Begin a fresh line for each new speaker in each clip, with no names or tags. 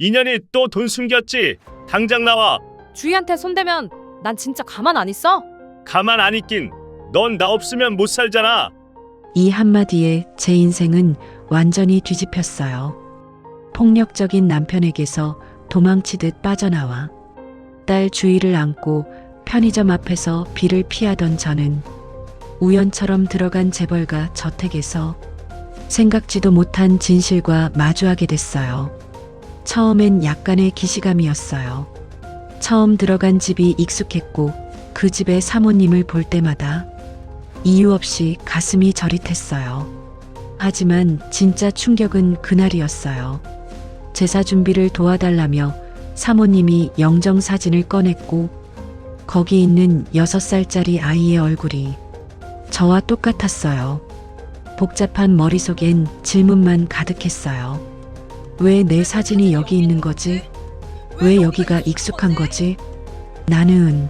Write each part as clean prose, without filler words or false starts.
인연이 또 돈 숨겼지. 당장 나와.
주희한테 손대면 난 진짜 가만 안 있어.
가만 안 있긴. 넌 나 없으면 못 살잖아.
이 한마디에 제 인생은 완전히 뒤집혔어요. 폭력적인 남편에게서 도망치듯 빠져나와 딸 주희를 안고 편의점 앞에서 비를 피하던 저는 우연처럼 들어간 재벌가 저택에서 생각지도 못한 진실과 마주하게 됐어요. 처음엔 약간의 기시감이었어요. 처음 들어간 집이 익숙했고 그 집의 사모님을 볼 때마다 이유 없이 가슴이 저릿했어요. 하지만 진짜 충격은 그날이었어요. 제사 준비를 도와달라며 사모님이 영정사진을 꺼냈고 거기 있는 6살짜리 아이의 얼굴이 저와 똑같았어요. 복잡한 머릿속엔 질문만 가득했어요. 왜 내 사진이 여기 있는 거지? 왜 여기가 익숙한 거지? 나는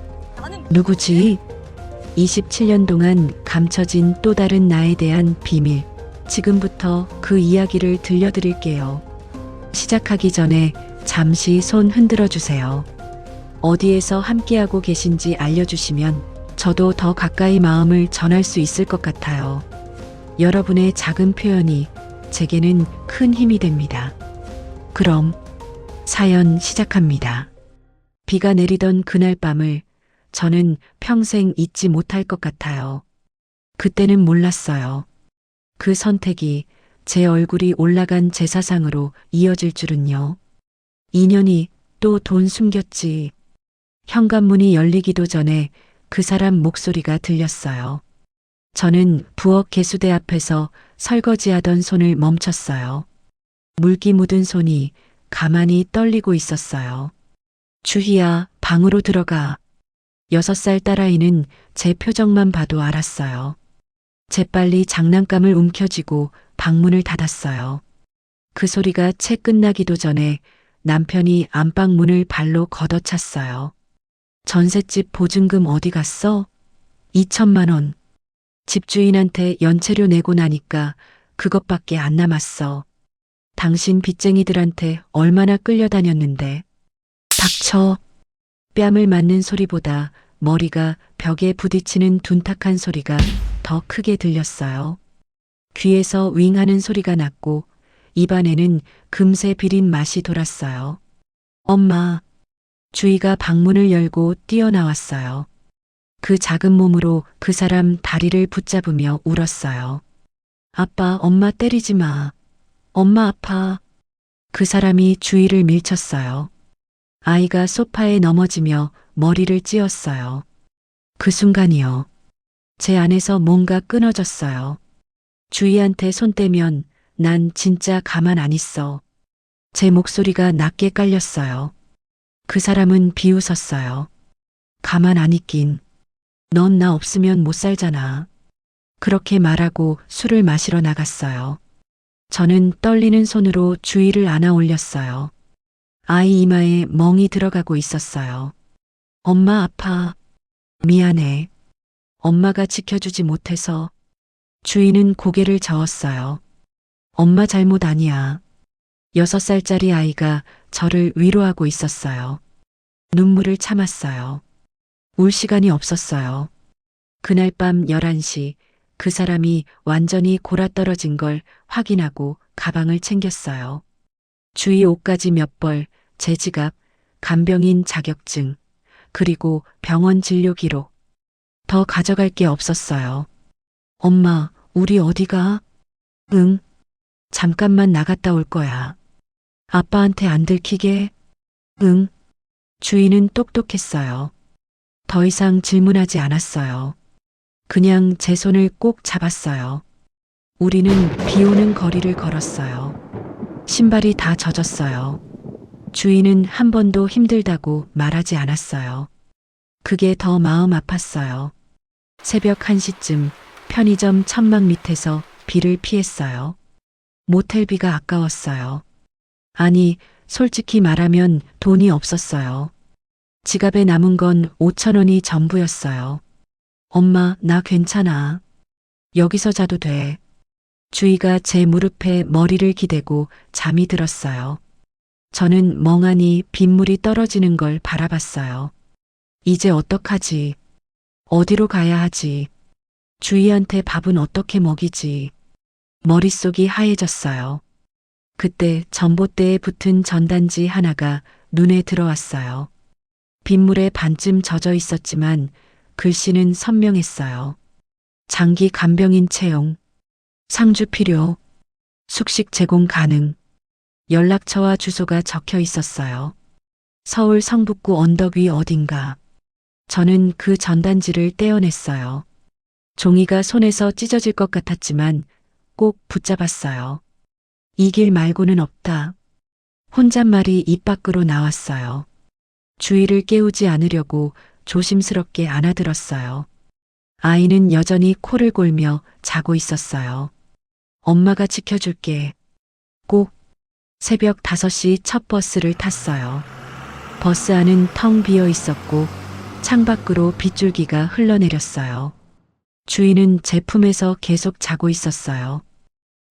누구지? 27년 동안 감춰진 또 다른 나에 대한 비밀. 지금부터 그 이야기를 들려드릴게요. 시작하기 전에 잠시 손 흔들어 주세요. 어디에서 함께하고 계신지 알려주시면 저도 더 가까이 마음을 전할 수 있을 것 같아요. 여러분의 작은 표현이 제게는 큰 힘이 됩니다. 그럼 사연 시작합니다. 비가 내리던 그날 밤을 저는 평생 잊지 못할 것 같아요. 그때는 몰랐어요. 그 선택이 제 얼굴이 올라간 제사상으로 이어질 줄은요. 인연이 또 돈 숨겼지. 현관문이 열리기도 전에 그 사람 목소리가 들렸어요. 저는 부엌 개수대 앞에서 설거지하던 손을 멈췄어요. 물기 묻은 손이 가만히 떨리고 있었어요. 주희야, 방으로 들어가. 6살 딸아이는 제 표정만 봐도 알았어요. 재빨리 장난감을 움켜쥐고 방문을 닫았어요. 그 소리가 채 끝나기도 전에 남편이 안방 문을 발로 걷어찼어요. 전셋집 보증금 어디 갔어? 2천만 원. 집주인한테 연체료 내고 나니까 그것밖에 안 남았어. 당신 빚쟁이들한테 얼마나 끌려다녔는데. 닥쳐. 뺨을 맞는 소리보다 머리가 벽에 부딪히는 둔탁한 소리가 더 크게 들렸어요. 귀에서 윙 하는 소리가 났고 입안에는 금세 비린 맛이 돌았어요. 엄마. 주희가 방문을 열고 뛰어나왔어요. 그 작은 몸으로 그 사람 다리를 붙잡으며 울었어요. 아빠, 엄마 때리지 마. 엄마 아파. 그 사람이 주희를 밀쳤어요. 아이가 소파에 넘어지며 머리를 찧었어요. 그 순간이요. 제 안에서 뭔가 끊어졌어요. 주희한테 손 떼면 난 진짜 가만 안 있어. 제 목소리가 낮게 깔렸어요. 그 사람은 비웃었어요. 가만 안 있긴. 넌 나 없으면 못 살잖아. 그렇게 말하고 술을 마시러 나갔어요. 저는 떨리는 손으로 주희를 안아 올렸어요. 아이 이마에 멍이 들어가고 있었어요. 엄마 아파. 미안해. 엄마가 지켜주지 못해서. 주희는 고개를 저었어요. 엄마 잘못 아니야. 6살짜리 아이가 저를 위로하고 있었어요. 눈물을 참았어요. 울 시간이 없었어요. 그날 밤 11시 그 사람이 완전히 골아떨어진 걸 확인하고 가방을 챙겼어요. 주희 옷가지 몇 벌, 제 지갑, 간병인 자격증, 그리고 병원 진료 기록. 더 가져갈 게 없었어요. 엄마, 우리 어디 가? 응. 잠깐만 나갔다 올 거야. 아빠한테 안 들키게? 응. 주희는 똑똑했어요. 더 이상 질문하지 않았어요. 그냥 제 손을 꼭 잡았어요. 우리는 비 오는 거리를 걸었어요. 신발이 다 젖었어요. 주희는 한 번도 힘들다고 말하지 않았어요. 그게 더 마음 아팠어요. 새벽 1시쯤 편의점 천막 밑에서 비를 피했어요. 모텔비가 아까웠어요. 아니, 솔직히 말하면 돈이 없었어요. 지갑에 남은 건 5천 원이 전부였어요. 엄마, 나 괜찮아. 여기서 자도 돼. 주희가 제 무릎에 머리를 기대고 잠이 들었어요. 저는 멍하니 빗물이 떨어지는 걸 바라봤어요. 이제 어떡하지? 어디로 가야 하지? 주희한테 밥은 어떻게 먹이지? 머릿속이 하얘졌어요. 그때 전봇대에 붙은 전단지 하나가 눈에 들어왔어요. 빗물에 반쯤 젖어 있었지만 글씨는 선명했어요. 장기 간병인 채용, 상주 필요, 숙식 제공 가능, 연락처와 주소가 적혀 있었어요. 서울 성북구 언덕 위 어딘가. 저는 그 전단지를 떼어냈어요. 종이가 손에서 찢어질 것 같았지만 꼭 붙잡았어요. 이 길 말고는 없다. 혼잣말이 입 밖으로 나왔어요. 주희를 깨우지 않으려고 조심스럽게 안아들었어요. 아이는 여전히 코를 골며 자고 있었어요. 엄마가 지켜줄게. 꼭. 새벽 5시 첫 버스를 탔어요. 버스 안은 텅 비어 있었고 창밖으로 빗줄기가 흘러내렸어요. 주희는 제 품에서 계속 자고 있었어요.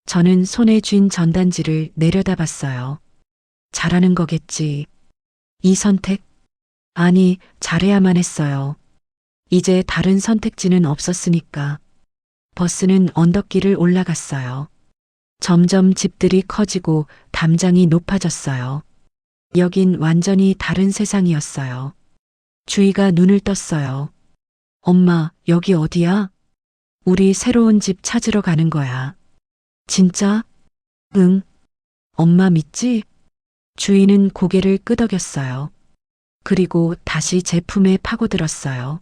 저는 손에 쥔 전단지를 내려다봤어요. 잘하는 거겠지. 이 선택? 아니, 잘해야만 했어요. 이제 다른 선택지는 없었으니까. 버스는 언덕길을 올라갔어요. 점점 집들이 커지고 담장이 높아졌어요. 여긴 완전히 다른 세상이었어요. 주희가 눈을 떴어요. 엄마, 여기 어디야? 우리 새로운 집 찾으러 가는 거야. 진짜? 응. 엄마 믿지? 주희는 고개를 끄덕였어요. 그리고 다시 제 품에 파고들었어요.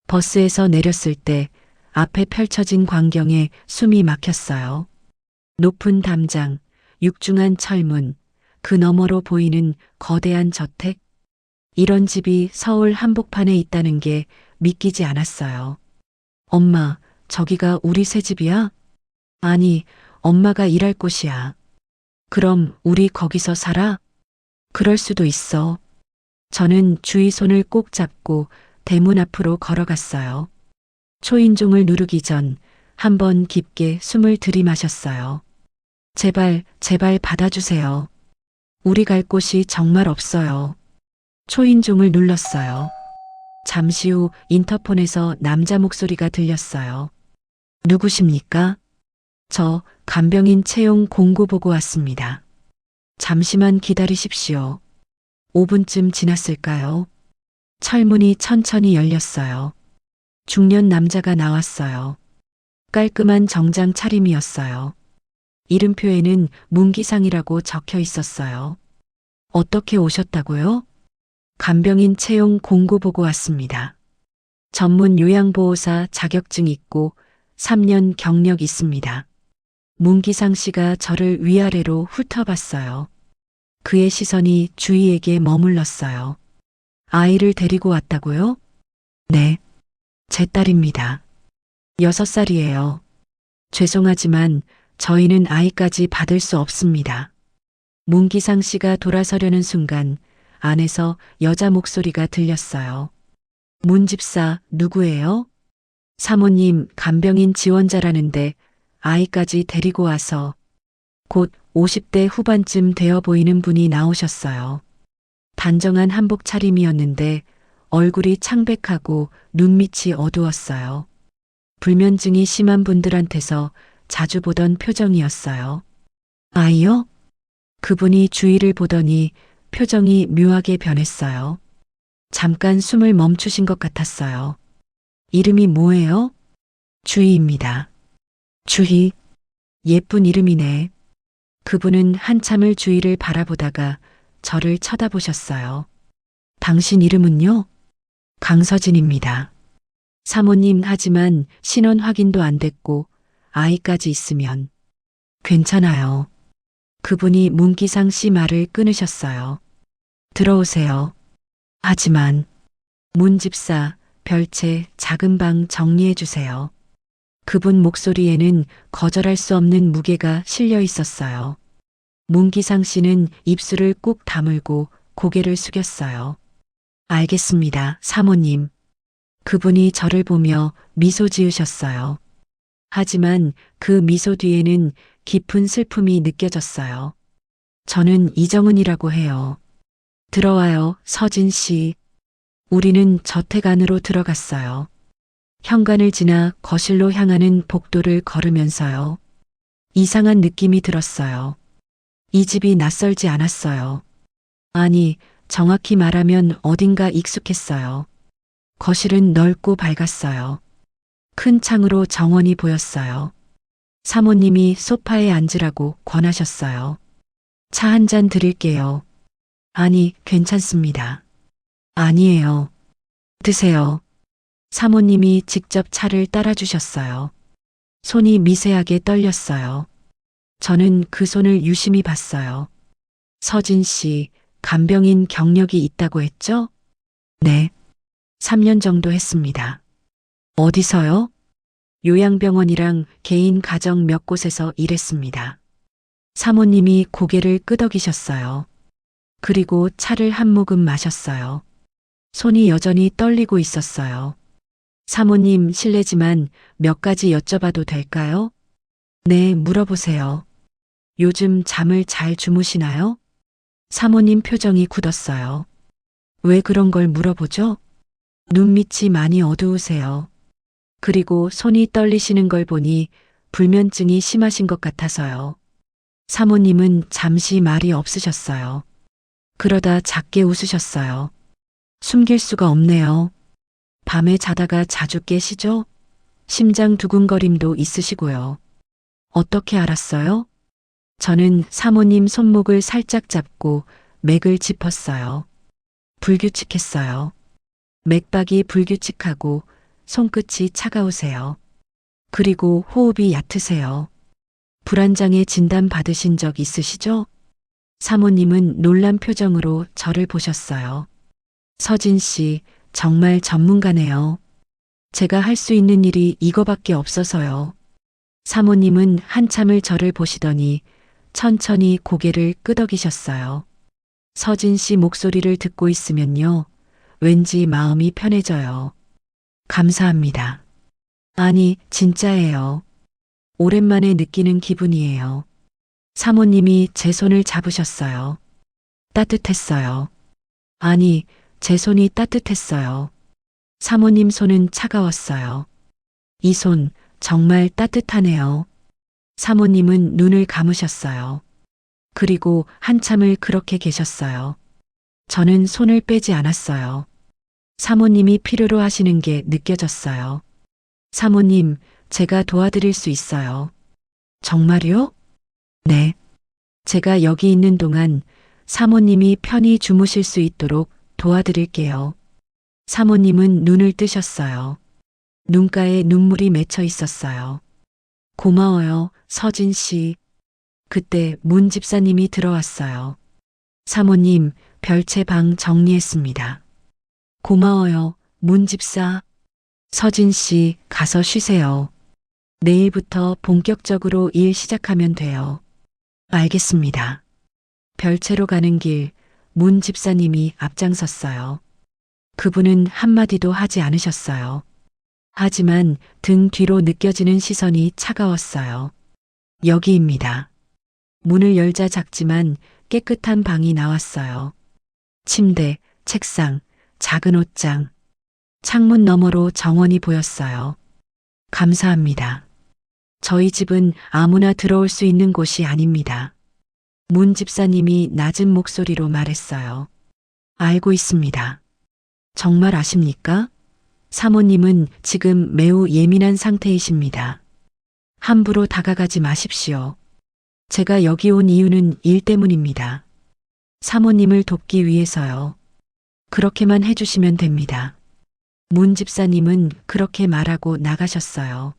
버스에서 내렸을 때 앞에 펼쳐진 광경에 숨이 막혔어요. 높은 담장, 육중한 철문, 그 너머로 보이는 거대한 저택. 이런 집이 서울 한복판에 있다는 게 믿기지 않았어요. 엄마, 저기가 우리 새 집이야? 아니, 엄마가 일할 곳이야. 그럼 우리 거기서 살아? 그럴 수도 있어. 저는 주희 손을 꼭 잡고 대문 앞으로 걸어갔어요. 초인종을 누르기 전 한번 깊게 숨을 들이마셨어요. 제발, 제발 받아주세요. 우리 갈 곳이 정말 없어요. 초인종을 눌렀어요. 잠시 후 인터폰에서 남자 목소리가 들렸어요. 누구십니까? 저 간병인 채용 공고 보고 왔습니다. 잠시만 기다리십시오. 5분쯤 지났을까요? 철문이 천천히 열렸어요. 중년 남자가 나왔어요. 깔끔한 정장 차림이었어요. 이름표에는 문기상이라고 적혀 있었어요. 어떻게 오셨다고요? 간병인 채용 공고 보고 왔습니다. 전문 요양보호사 자격증 있고 3년 경력 있습니다. 문기상 씨가 저를 위아래로 훑어봤어요. 그의 시선이 주희에게 머물렀어요. 아이를 데리고 왔다고요? 네. 제 딸입니다. 6살이에요. 죄송하지만 저희는 아이까지 받을 수 없습니다. 문기상 씨가 돌아서려는 순간 안에서 여자 목소리가 들렸어요. 문 집사 누구예요? 사모님 간병인 지원자라는데 아이까지 데리고 와서 곧 50대 후반쯤 되어 보이는 분이 나오셨어요. 단정한 한복 차림이었는데 얼굴이 창백하고 눈밑이 어두웠어요. 불면증이 심한 분들한테서 자주 보던 표정이었어요. 아이요? 그분이 주위를 보더니 표정이 묘하게 변했어요. 잠깐 숨을 멈추신 것 같았어요. 이름이 뭐예요? 주희입니다. 주희. 예쁜 이름이네. 그분은 한참을 주희를 바라보다가 저를 쳐다보셨어요. 당신 이름은요? 강서진입니다. 사모님 하지만 신원 확인도 안 됐고 아이까지 있으면 괜찮아요. 그분이 문기상 씨 말을 끊으셨어요. 들어오세요. 하지만 문 집사 별채 작은 방 정리해 주세요. 그분 목소리에는 거절할 수 없는 무게가 실려 있었어요. 문기상 씨는 입술을 꾹 다물고 고개를 숙였어요. 알겠습니다, 사모님. 그분이 저를 보며 미소 지으셨어요. 하지만 그 미소 뒤에는 깊은 슬픔이 느껴졌어요. 저는 이정은이라고 해요. 들어와요, 서진 씨. 우리는 저택 안으로 들어갔어요. 현관을 지나 거실로 향하는 복도를 걸으면서요. 이상한 느낌이 들었어요. 이 집이 낯설지 않았어요. 아니, 정확히 말하면 어딘가 익숙했어요. 거실은 넓고 밝았어요. 큰 창으로 정원이 보였어요. 사모님이 소파에 앉으라고 권하셨어요. 차 한 잔 드릴게요. 아니, 괜찮습니다. 아니에요. 드세요. 사모님이 직접 차를 따라주셨어요. 손이 미세하게 떨렸어요. 저는 그 손을 유심히 봤어요. 서진 씨, 간병인 경력이 있다고 했죠? 네. 3년 정도 했습니다. 어디서요? 요양병원이랑 개인 가정 몇 곳에서 일했습니다. 사모님이 고개를 끄덕이셨어요. 그리고 차를 한 모금 마셨어요. 손이 여전히 떨리고 있었어요. 사모님 실례지만 몇 가지 여쭤봐도 될까요? 네, 물어보세요. 요즘 잠을 잘 주무시나요? 사모님 표정이 굳었어요. 왜 그런 걸 물어보죠? 눈밑이 많이 어두우세요. 그리고 손이 떨리시는 걸 보니 불면증이 심하신 것 같아서요. 사모님은 잠시 말이 없으셨어요. 그러다 작게 웃으셨어요. 숨길 수가 없네요. 밤에 자다가 자주 깨시죠? 심장 두근거림도 있으시고요. 어떻게 알았어요? 저는 사모님 손목을 살짝 잡고 맥을 짚었어요. 불규칙했어요. 맥박이 불규칙하고 손끝이 차가우세요. 그리고 호흡이 얕으세요. 불안장애 진단 받으신 적 있으시죠? 사모님은 놀란 표정으로 저를 보셨어요. 서진 씨, 정말 전문가네요. 제가 할 수 있는 일이 이거밖에 없어서요. 사모님은 한참을 저를 보시더니 천천히 고개를 끄덕이셨어요. 서진 씨 목소리를 듣고 있으면요. 왠지 마음이 편해져요. 감사합니다. 아니, 진짜예요. 오랜만에 느끼는 기분이에요. 사모님이 제 손을 잡으셨어요. 따뜻했어요. 아니, 제 손이 따뜻했어요. 사모님 손은 차가웠어요. 이 손 정말 따뜻하네요. 사모님은 눈을 감으셨어요. 그리고 한참을 그렇게 계셨어요. 저는 손을 빼지 않았어요. 사모님이 필요로 하시는 게 느껴졌어요. 사모님, 제가 도와드릴 수 있어요. 정말요? 네. 제가 여기 있는 동안 사모님이 편히 주무실 수 있도록 도와드릴게요. 사모님은 눈을 뜨셨어요. 눈가에 눈물이 맺혀 있었어요. 고마워요, 서진 씨. 그때 문 집사님이 들어왔어요. 사모님, 별채 방 정리했습니다. 고마워요, 문 집사. 서진 씨, 가서 쉬세요. 내일부터 본격적으로 일 시작하면 돼요. 알겠습니다. 별채로 가는 길, 문 집사님이 앞장섰어요. 그분은 한마디도 하지 않으셨어요. 하지만 등 뒤로 느껴지는 시선이 차가웠어요. 여기입니다. 문을 열자 작지만 깨끗한 방이 나왔어요. 침대, 책상, 작은 옷장. 창문 너머로 정원이 보였어요. 감사합니다. 저희 집은 아무나 들어올 수 있는 곳이 아닙니다. 문 집사님이 낮은 목소리로 말했어요. 알고 있습니다. 정말 아십니까? 사모님은 지금 매우 예민한 상태이십니다. 함부로 다가가지 마십시오. 제가 여기 온 이유는 일 때문입니다. 사모님을 돕기 위해서요. 그렇게만 해주시면 됩니다. 문 집사님은 그렇게 말하고 나가셨어요.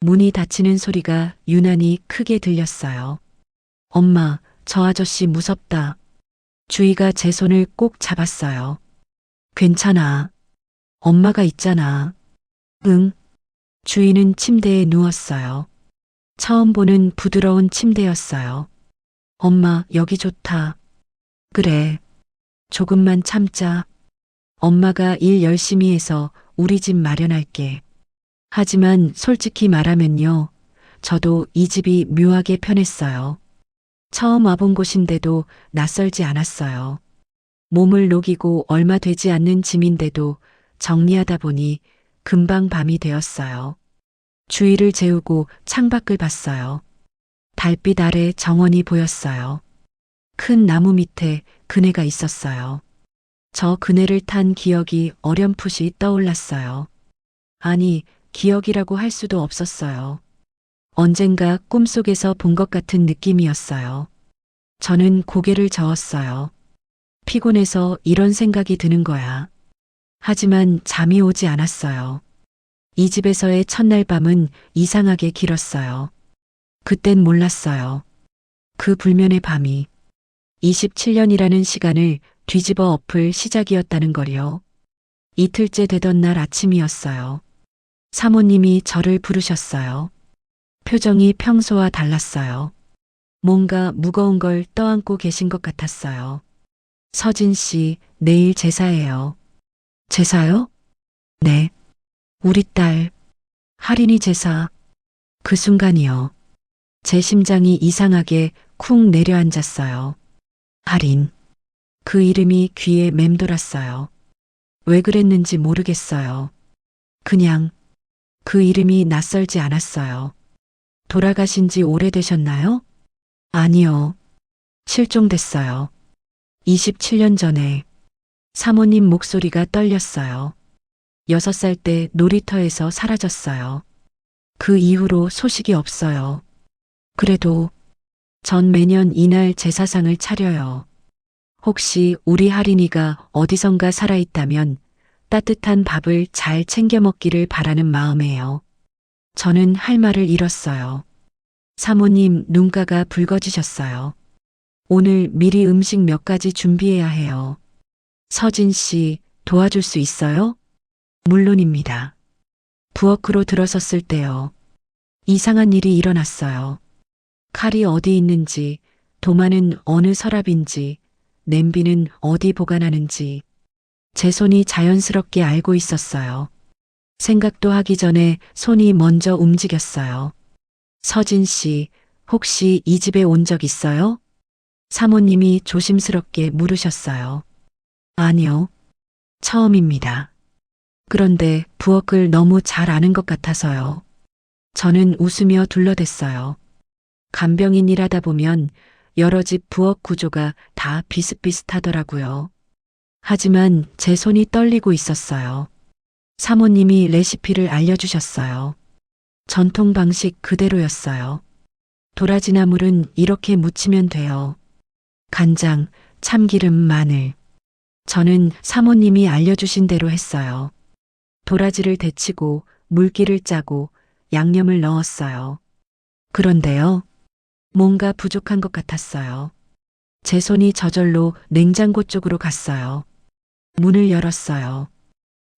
문이 닫히는 소리가 유난히 크게 들렸어요. 엄마, 저 아저씨 무섭다. 주희가 제 손을 꼭 잡았어요. 괜찮아. 엄마가 있잖아. 응. 주희는 침대에 누웠어요. 처음 보는 부드러운 침대였어요. 엄마, 여기 좋다. 그래. 조금만 참자. 엄마가 일 열심히 해서 우리 집 마련할게. 하지만 솔직히 말하면요. 저도 이 집이 묘하게 편했어요. 처음 와본 곳인데도 낯설지 않았어요. 몸을 녹이고 얼마 되지 않는 짐인데도 정리하다 보니 금방 밤이 되었어요. 주위를 재우고 창밖을 봤어요. 달빛 아래 정원이 보였어요. 큰 나무 밑에 그네가 있었어요. 저 그네를 탄 기억이 어렴풋이 떠올랐어요. 아니, 기억이라고 할 수도 없었어요. 언젠가 꿈속에서 본 것 같은 느낌이었어요. 저는 고개를 저었어요. 피곤해서 이런 생각이 드는 거야. 하지만 잠이 오지 않았어요. 이 집에서의 첫날 밤은 이상하게 길었어요. 그땐 몰랐어요. 그 불면의 밤이 27년이라는 시간을 뒤집어 엎을 시작이었다는 걸요. 이틀째 되던 날 아침이었어요. 사모님이 저를 부르셨어요. 표정이 평소와 달랐어요. 뭔가 무거운 걸 떠안고 계신 것 같았어요. 서진 씨, 내일 제사예요. 제사요? 네. 우리 딸, 할인이 제사. 그 순간이요. 제 심장이 이상하게 쿵 내려앉았어요. 할인. 그 이름이 귀에 맴돌았어요. 왜 그랬는지 모르겠어요. 그냥 그 이름이 낯설지 않았어요. 돌아가신 지 오래되셨나요? 아니요. 실종됐어요. 27년 전에. 사모님 목소리가 떨렸어요. 6살 때 놀이터에서 사라졌어요. 그 이후로 소식이 없어요. 그래도 전 매년 이날 제사상을 차려요. 혹시 우리 할인이가 어디선가 살아있다면 따뜻한 밥을 잘 챙겨 먹기를 바라는 마음에요. 저는 할 말을 잃었어요. 사모님 눈가가 붉어지셨어요. 오늘 미리 음식 몇 가지 준비해야 해요. 서진 씨, 도와줄 수 있어요? 물론입니다. 부엌으로 들어섰을 때요. 이상한 일이 일어났어요. 칼이 어디 있는지, 도마는 어느 서랍인지, 냄비는 어디 보관하는지, 제 손이 자연스럽게 알고 있었어요. 생각도 하기 전에 손이 먼저 움직였어요. 서진 씨, 혹시 이 집에 온 적 있어요? 사모님이 조심스럽게 물으셨어요. 아니요. 처음입니다. 그런데 부엌을 너무 잘 아는 것 같아서요. 저는 웃으며 둘러댔어요. 간병인 일하다 보면 여러 집 부엌 구조가 다 비슷비슷하더라고요. 하지만 제 손이 떨리고 있었어요. 사모님이 레시피를 알려주셨어요. 전통 방식 그대로였어요. 도라지 나물은 이렇게 무치면 돼요. 간장, 참기름, 마늘. 저는 사모님이 알려주신 대로 했어요. 도라지를 데치고 물기를 짜고 양념을 넣었어요. 그런데요, 뭔가 부족한 것 같았어요. 제 손이 저절로 냉장고 쪽으로 갔어요. 문을 열었어요.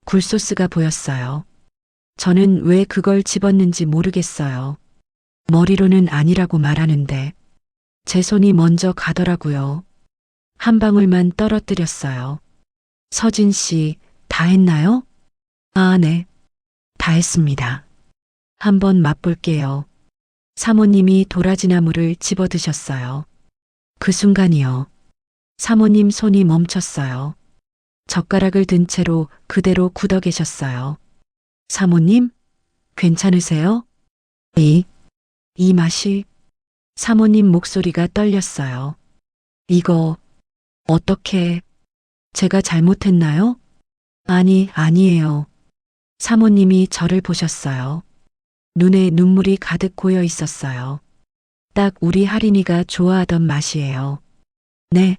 굴소스가 보였어요. 저는 왜 그걸 집었는지 모르겠어요. 머리로는 아니라고 말하는데 제 손이 먼저 가더라고요. 한 방울만 떨어뜨렸어요. 서진 씨, 다 했나요? 아, 네. 다 했습니다. 한번 맛볼게요. 사모님이 도라지나물을 집어 드셨어요. 그 순간이요. 사모님 손이 멈췄어요. 젓가락을 든 채로 그대로 굳어 계셨어요. 사모님, 괜찮으세요? 이 맛이. 사모님 목소리가 떨렸어요. 이거, 어떻게, 제가 잘못했나요? 아니에요. 사모님이 저를 보셨어요. 눈에 눈물이 가득 고여 있었어요. 딱 우리 할인이가 좋아하던 맛이에요. 네.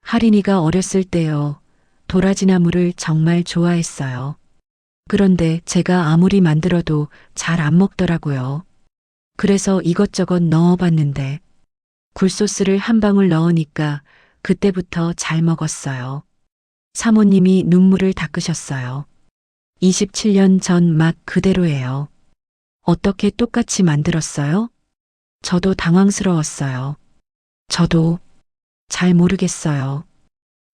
할인이가 어렸을 때요. 도라지나물을 정말 좋아했어요. 그런데 제가 아무리 만들어도 잘 안 먹더라고요. 그래서 이것저것 넣어봤는데 굴소스를 한 방울 넣으니까 그때부터 잘 먹었어요. 사모님이 눈물을 닦으셨어요. 27년 전 맛 그대로예요. 어떻게 똑같이 만들었어요? 저도 당황스러웠어요. 저도 잘 모르겠어요.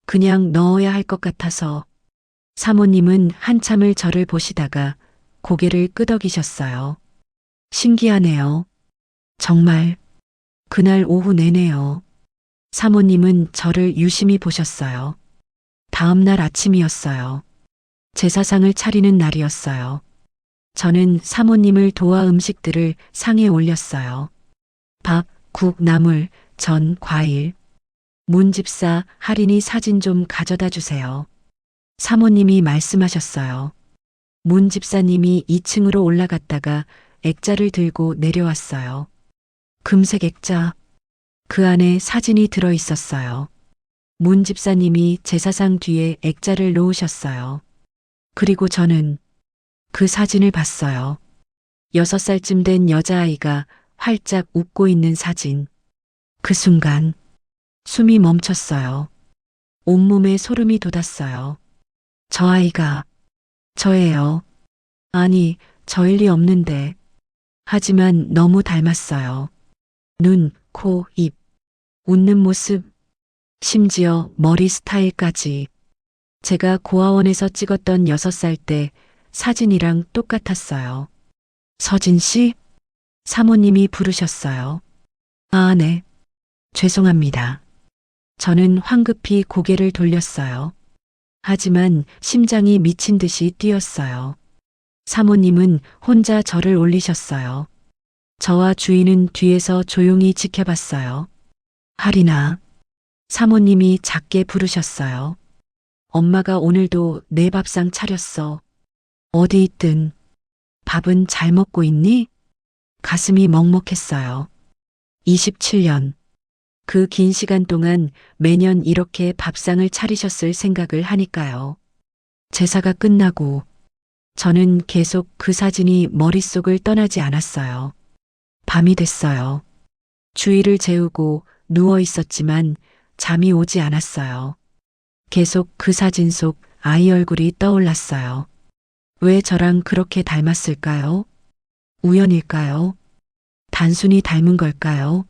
그냥 넣어야 할 것 같아서. 사모님은 한참을 저를 보시다가 고개를 끄덕이셨어요. 신기하네요. 정말 그날 오후 내내요. 사모님은 저를 유심히 보셨어요. 다음 날 아침이었어요. 제사상을 차리는 날이었어요. 저는 사모님을 도와 음식들을 상에 올렸어요. 밥, 국, 나물, 전, 과일. 문 집사 할인이 사진 좀 가져다 주세요. 사모님이 말씀하셨어요. 문 집사님이 2층으로 올라갔다가 액자를 들고 내려왔어요. 금색 액자. 그 안에 사진이 들어 있었어요. 문 집사님이 제사상 뒤에 액자를 놓으셨어요. 그리고 저는 그 사진을 봤어요. 6살쯤 된 여자아이가 활짝 웃고 있는 사진. 그 순간 숨이 멈췄어요. 온몸에 소름이 돋았어요. 저 아이가 저예요. 아니, 저일 리 없는데. 하지만 너무 닮았어요. 눈, 코, 입, 웃는 모습, 심지어 머리 스타일까지. 제가 고아원에서 찍었던 6살 때 사진이랑 똑같았어요. 서진 씨? 사모님이 부르셨어요. 아, 네. 죄송합니다. 저는 황급히 고개를 돌렸어요. 하지만 심장이 미친 듯이 뛰었어요. 사모님은 혼자 저를 올리셨어요. 저와 주인은 뒤에서 조용히 지켜봤어요. 할인아. 사모님이 작게 부르셨어요. 엄마가 오늘도 내 밥상 차렸어. 어디 있든. 밥은 잘 먹고 있니? 가슴이 먹먹했어요. 27년. 그 긴 시간 동안 매년 이렇게 밥상을 차리셨을 생각을 하니까요. 제사가 끝나고 저는 계속 그 사진이 머릿속을 떠나지 않았어요. 밤이 됐어요. 주의를 재우고 누워 있었지만 잠이 오지 않았어요. 계속 그 사진 속 아이 얼굴이 떠올랐어요. 왜 저랑 그렇게 닮았을까요? 우연일까요? 단순히 닮은 걸까요?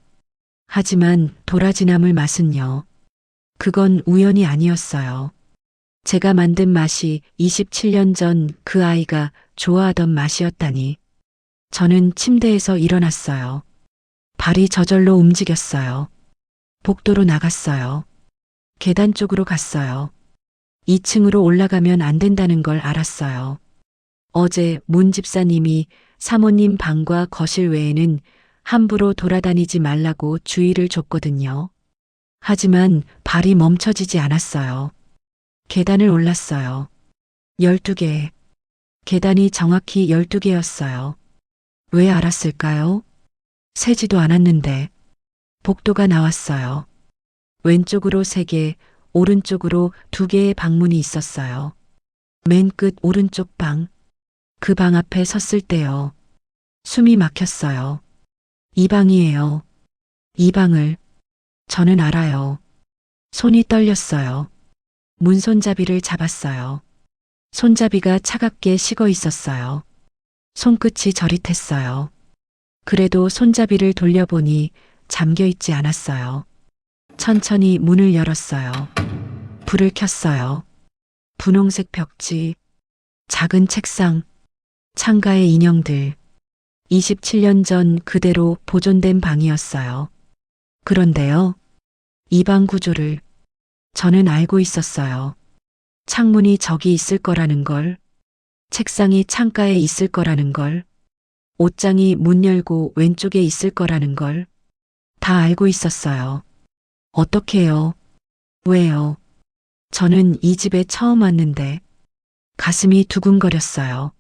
하지만 도라지나물 맛은요. 그건 우연이 아니었어요. 제가 만든 맛이 27년 전 그 아이가 좋아하던 맛이었다니. 저는 침대에서 일어났어요. 발이 저절로 움직였어요. 복도로 나갔어요. 계단 쪽으로 갔어요. 2층으로 올라가면 안 된다는 걸 알았어요. 어제 문 집사님이 사모님 방과 거실 외에는 함부로 돌아다니지 말라고 주의를 줬거든요. 하지만 발이 멈춰지지 않았어요. 계단을 올랐어요. 12개. 계단이 정확히 12개였어요. 왜 알았을까요? 세지도 않았는데. 복도가 나왔어요. 왼쪽으로 3개, 오른쪽으로 2개의 방문이 있었어요. 맨 끝 오른쪽 방. 그 방 앞에 섰을 때요. 숨이 막혔어요. 이 방이에요. 이 방을. 저는 알아요. 손이 떨렸어요. 문손잡이를 잡았어요. 손잡이가 차갑게 식어 있었어요. 손끝이 저릿했어요. 그래도 손잡이를 돌려보니 잠겨 있지 않았어요. 천천히 문을 열었어요. 불을 켰어요. 분홍색 벽지, 작은 책상, 창가의 인형들. 27년 전 그대로 보존된 방이었어요. 그런데요, 이 방 구조를 저는 알고 있었어요. 창문이 저기 있을 거라는 걸, 책상이 창가에 있을 거라는 걸, 옷장이 문 열고 왼쪽에 있을 거라는 걸 다 알고 있었어요. 어떻게요? 왜요? 저는 이 집에 처음 왔는데 가슴이 두근거렸어요.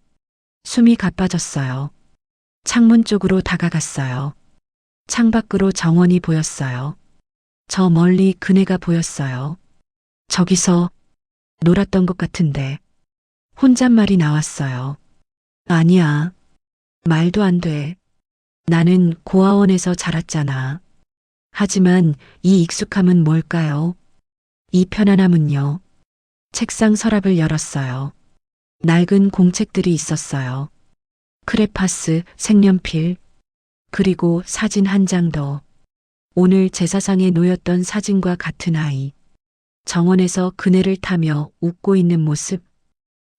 숨이 가빠졌어요. 창문 쪽으로 다가갔어요. 창밖으로 정원이 보였어요. 저 멀리 그네가 보였어요. 저기서 놀았던 것 같은데 혼잣말이 나왔어요. 아니야. 말도 안 돼. 나는 고아원에서 자랐잖아. 하지만 이 익숙함은 뭘까요? 이 편안함은요. 책상 서랍을 열었어요. 낡은 공책들이 있었어요. 크레파스, 색연필, 그리고 사진 한 장 더. 오늘 제사상에 놓였던 사진과 같은 아이. 정원에서 그네를 타며 웃고 있는 모습.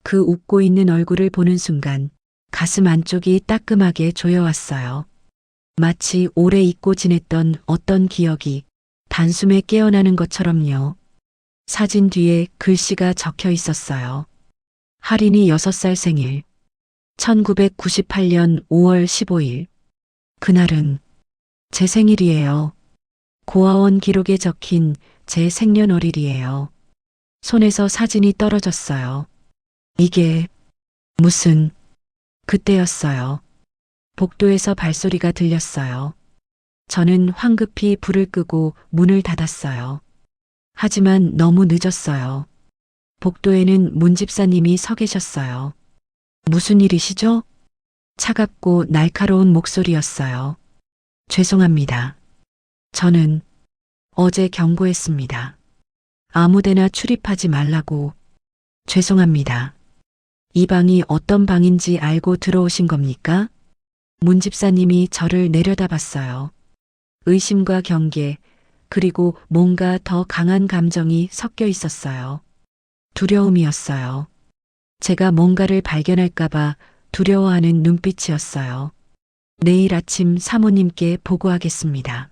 그 웃고 있는 얼굴을 보는 순간 가슴 안쪽이 따끔하게 조여왔어요. 마치 오래 잊고 지냈던 어떤 기억이 단숨에 깨어나는 것처럼요. 사진 뒤에 글씨가 적혀 있었어요. 할인이 6살 생일. 1998년 5월 15일. 그날은 제 생일이에요. 고아원 기록에 적힌 제 생년월일이에요. 손에서 사진이 떨어졌어요. 이게 무슨 그때였어요. 복도에서 발소리가 들렸어요. 저는 황급히 불을 끄고 문을 닫았어요. 하지만 너무 늦었어요. 복도에는 문 집사님이 서 계셨어요. 무슨 일이시죠? 차갑고 날카로운 목소리였어요. 죄송합니다. 저는 어제 경고했습니다. 아무데나 출입하지 말라고. 죄송합니다. 이 방이 어떤 방인지 알고 들어오신 겁니까? 문 집사님이 저를 내려다봤어요. 의심과 경계, 그리고 뭔가 더 강한 감정이 섞여 있었어요. 두려움이었어요. 제가 뭔가를 발견할까봐 두려워하는 눈빛이었어요. 내일 아침 사모님께 보고하겠습니다.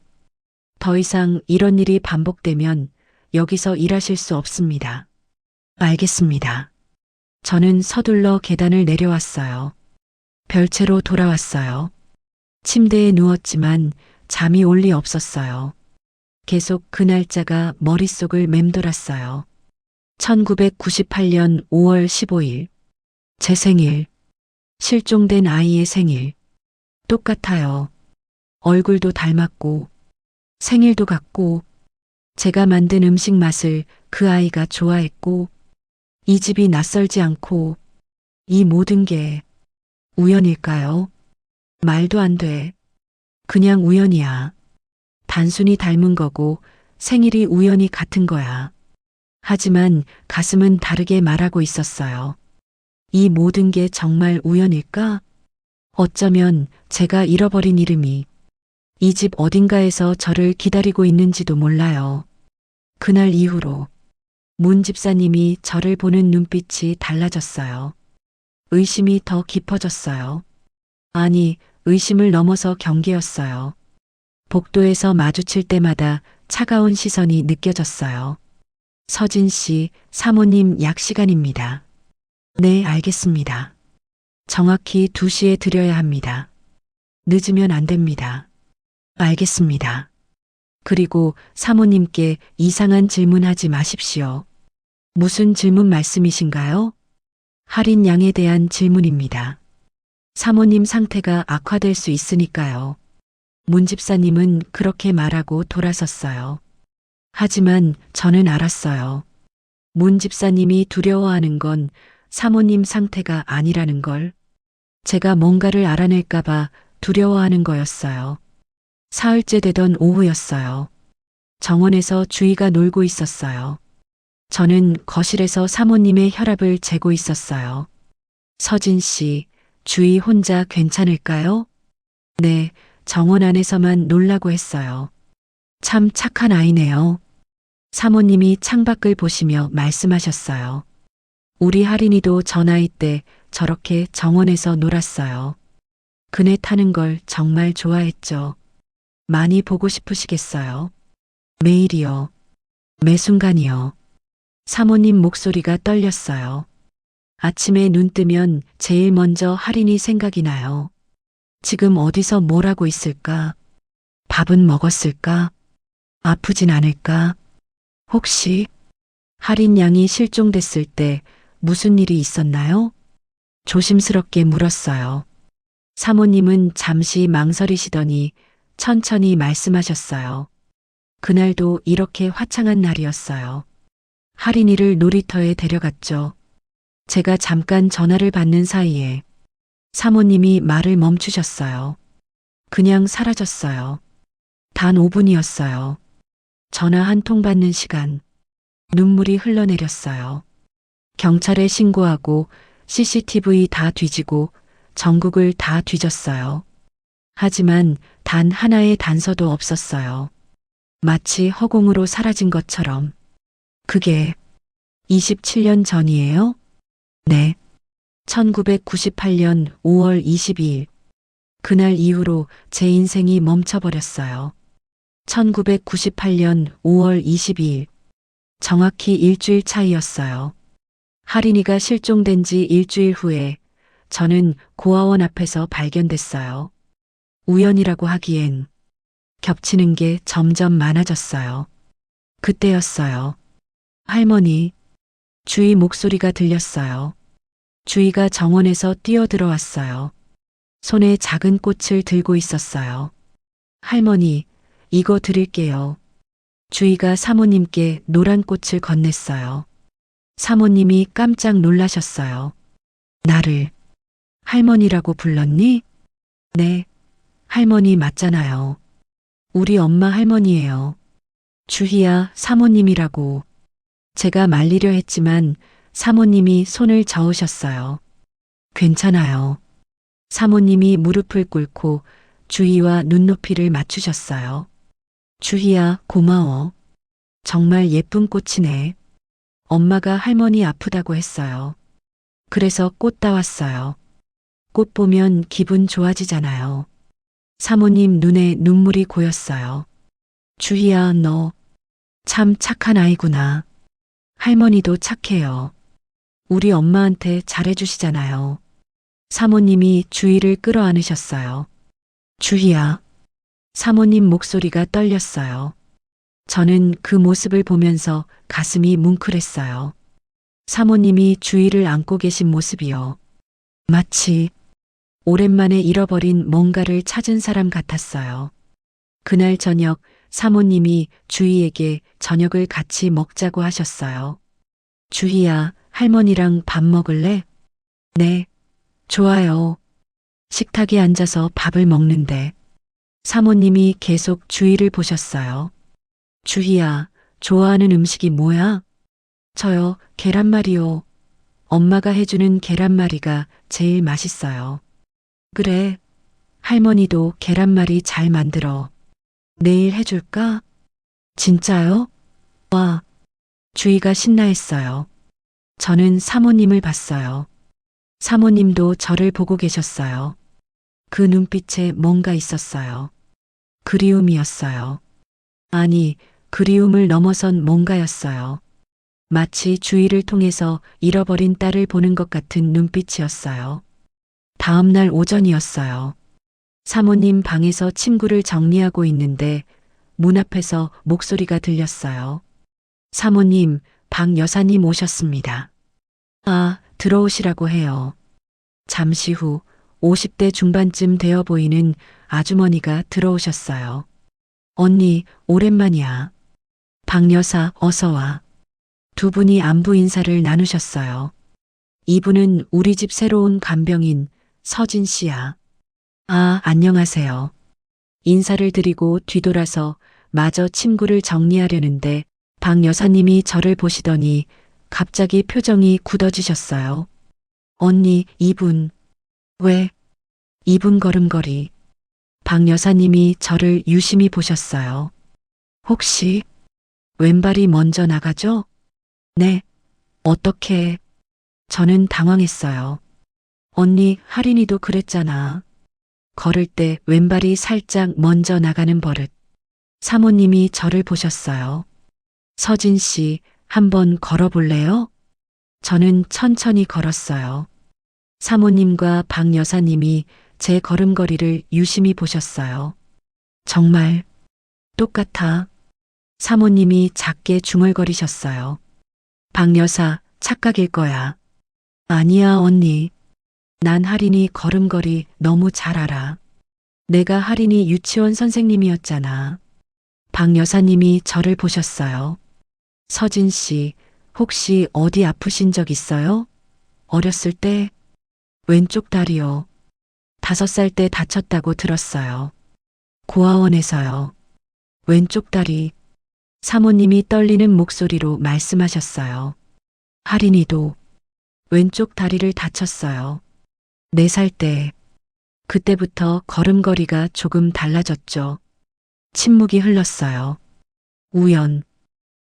더 이상 이런 일이 반복되면 여기서 일하실 수 없습니다. 알겠습니다. 저는 서둘러 계단을 내려왔어요. 별채로 돌아왔어요. 침대에 누웠지만 잠이 올 리 없었어요. 계속 그 날짜가 머릿속을 맴돌았어요. 1998년 5월 15일. 제 생일. 실종된 아이의 생일. 똑같아요. 얼굴도 닮았고, 생일도 같고, 제가 만든 음식 맛을 그 아이가 좋아했고, 이 집이 낯설지 않고, 이 모든 게 우연일까요? 말도 안 돼. 그냥 우연이야. 단순히 닮은 거고 생일이 우연히 같은 거야. 하지만 가슴은 다르게 말하고 있었어요. 이 모든 게 정말 우연일까? 어쩌면 제가 잃어버린 이름이 이 집 어딘가에서 저를 기다리고 있는지도 몰라요. 그날 이후로 문 집사님이 저를 보는 눈빛이 달라졌어요. 의심이 더 깊어졌어요. 아니, 의심을 넘어서 경계였어요. 복도에서 마주칠 때마다 차가운 시선이 느껴졌어요. 서진 씨, 사모님 약 시간입니다. 네, 알겠습니다. 정확히 2시에 드려야 합니다. 늦으면 안 됩니다. 알겠습니다. 그리고 사모님께 이상한 질문하지 마십시오. 무슨 질문 말씀이신가요? 할인 양에 대한 질문입니다. 사모님 상태가 악화될 수 있으니까요. 문 집사님은 그렇게 말하고 돌아섰어요. 하지만 저는 알았어요. 문 집사님이 두려워하는 건 사모님 상태가 아니라는 걸. 제가 뭔가를 알아낼까봐 두려워하는 거였어요. 사흘째 되던 오후였어요. 정원에서 주희가 놀고 있었어요. 저는 거실에서 사모님의 혈압을 재고 있었어요. 서진 씨, 주희 혼자 괜찮을까요? 네, 정원 안에서만 놀라고 했어요. 참 착한 아이네요. 사모님이 창밖을 보시며 말씀하셨어요. 우리 할인이도 저 나이 때 저렇게 정원에서 놀았어요. 그네 타는 걸 정말 좋아했죠. 많이 보고 싶으시겠어요? 매일이요. 매 순간이요. 사모님 목소리가 떨렸어요. 아침에 눈 뜨면 제일 먼저 할인이 생각이 나요. 지금 어디서 뭘 하고 있을까? 밥은 먹었을까? 아프진 않을까? 혹시 할인 양이 실종됐을 때 무슨 일이 있었나요? 조심스럽게 물었어요. 사모님은 잠시 망설이시더니 천천히 말씀하셨어요. 그날도 이렇게 화창한 날이었어요. 할인이를 놀이터에 데려갔죠. 제가 잠깐 전화를 받는 사이에 사모님이 말을 멈추셨어요. 그냥 사라졌어요. 단 5분이었어요. 전화 한 통 받는 시간. 눈물이 흘러내렸어요. 경찰에 신고하고 CCTV 다 뒤지고 전국을 다 뒤졌어요. 하지만 단 하나의 단서도 없었어요. 마치 허공으로 사라진 것처럼. 그게 27년 전이에요? 네. 1998년 5월 22일. 그날 이후로 제 인생이 멈춰버렸어요. 1998년 5월 22일. 정확히 일주일 차이였어요. 할인이가 실종된 지 일주일 후에 저는 고아원 앞에서 발견됐어요. 우연이라고 하기엔 겹치는 게 점점 많아졌어요. 그때였어요. 할머니, 주희 목소리가 들렸어요. 주희가 정원에서 뛰어들어왔어요. 손에 작은 꽃을 들고 있었어요. 할머니, 이거 드릴게요. 주희가 사모님께 노란 꽃을 건넸어요. 사모님이 깜짝 놀라셨어요. 나를 할머니라고 불렀니? 네, 할머니 맞잖아요. 우리 엄마 할머니예요. 주희야, 사모님이라고. 제가 말리려 했지만 사모님이 손을 저으셨어요. 괜찮아요. 사모님이 무릎을 꿇고 주희와 눈높이를 맞추셨어요. 주희야, 고마워. 정말 예쁜 꽃이네. 엄마가 할머니 아프다고 했어요. 그래서 꽃 따왔어요. 꽃 보면 기분 좋아지잖아요. 사모님 눈에 눈물이 고였어요. 주희야, 너 참 착한 아이구나. 할머니도 착해요. 우리 엄마한테 잘해주시잖아요. 사모님이 주희를 끌어안으셨어요. 주희야. 사모님 목소리가 떨렸어요. 저는 그 모습을 보면서 가슴이 뭉클했어요. 사모님이 주희를 안고 계신 모습이요. 마치 오랜만에 잃어버린 뭔가를 찾은 사람 같았어요. 그날 저녁 사모님이 주희에게 저녁을 같이 먹자고 하셨어요. 주희야, 할머니랑 밥 먹을래? 네, 좋아요. 식탁에 앉아서 밥을 먹는데 사모님이 계속 주희를 보셨어요. 주희야, 좋아하는 음식이 뭐야? 저요, 계란말이요. 엄마가 해주는 계란말이가 제일 맛있어요. 그래, 할머니도 계란말이 잘 만들어. 내일 해줄까? 진짜요? 와, 주희가 신나했어요. 저는 사모님을 봤어요. 사모님도 저를 보고 계셨어요. 그 눈빛에 뭔가 있었어요. 그리움이었어요. 아니, 그리움을 넘어선 뭔가였어요. 마치 주희를 통해서 잃어버린 딸을 보는 것 같은 눈빛이었어요. 다음 날 오전이었어요. 사모님 방에서 침구를 정리하고 있는데 문 앞에서 목소리가 들렸어요. 사모님, 박 여사님 오셨습니다. 아, 들어오시라고 해요. 잠시 후 50대 중반쯤 되어 보이는 아주머니가 들어오셨어요. 언니, 오랜만이야. 박 여사, 어서 와. 두 분이 안부 인사를 나누셨어요. 이분은 우리 집 새로운 간병인 서진 씨야. 아, 안녕하세요. 인사를 드리고 뒤돌아서 마저 침구를 정리하려는데 박 여사님이 저를 보시더니 갑자기 표정이 굳어지셨어요. 언니, 이분. 왜? 이분 걸음걸이. 박 여사님이 저를 유심히 보셨어요. 혹시 왼발이 먼저 나가죠? 네. 어떻게? 저는 당황했어요. 언니, 할인이도 그랬잖아. 걸을 때 왼발이 살짝 먼저 나가는 버릇. 사모님이 저를 보셨어요. 서진 씨, 한번 걸어볼래요? 저는 천천히 걸었어요. 사모님과 박 여사님이 제 걸음걸이를 유심히 보셨어요. 정말 똑같아. 사모님이 작게 중얼거리셨어요. 박 여사, 착각일 거야. 아니야, 언니. 난 할인이 걸음걸이 너무 잘 알아. 내가 할인이 유치원 선생님이었잖아. 박 여사님이 저를 보셨어요. 서진 씨, 혹시 어디 아프신 적 있어요? 어렸을 때? 왼쪽 다리요. 5살 때 다쳤다고 들었어요. 고아원에서요. 왼쪽 다리. 사모님이 떨리는 목소리로 말씀하셨어요. 할인이도 왼쪽 다리를 다쳤어요. 4살 때. 그때부터 걸음걸이가 조금 달라졌죠. 침묵이 흘렀어요. 우연.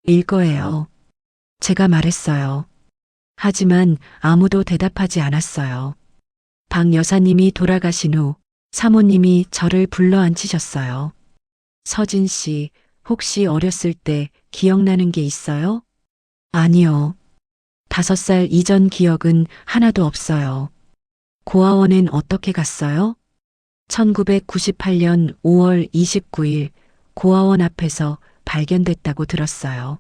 일 거예요. 제가 말했어요. 하지만 아무도 대답하지 않았어요. 박 여사님이 돌아가신 후 사모님이 저를 불러 앉히셨어요. 서진 씨, 혹시 어렸을 때 기억나는 게 있어요? 아니요. 5살 이전 기억은 하나도 없어요. 고아원엔 어떻게 갔어요? 1998년 5월 29일 고아원 앞에서 발견됐다고 들었어요.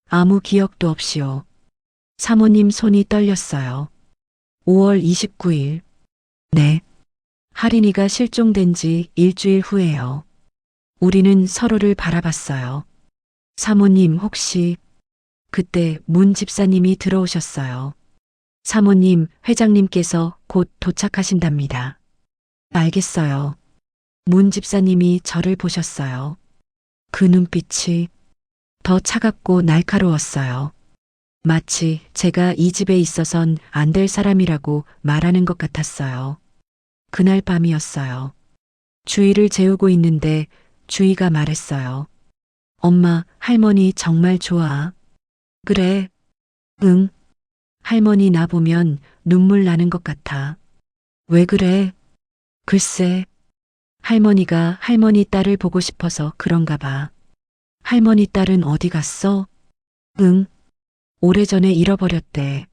아무 기억도 없이요. 사모님 손이 떨렸어요. 5월 29일. 네. 하린이가 실종된 지 일주일 후에요. 우리는 서로를 바라봤어요. 사모님 혹시 그때 문 집사님이 들어오셨어요. 사모님, 회장님께서 곧 도착하신답니다. 알겠어요. 문 집사님이 저를 보셨어요. 그 눈빛이 더 차갑고 날카로웠어요. 마치 제가 이 집에 있어선 안 될 사람이라고 말하는 것 같았어요. 그날 밤이었어요. 주희를 재우고 있는데 주희가 말했어요. 엄마, 할머니 정말 좋아. 그래. 응. 할머니 나 보면 눈물 나는 것 같아. 왜 그래? 글쎄. 할머니가 할머니 딸을 보고 싶어서 그런가 봐. 할머니 딸은 어디 갔어? 응. 오래전에 잃어버렸대.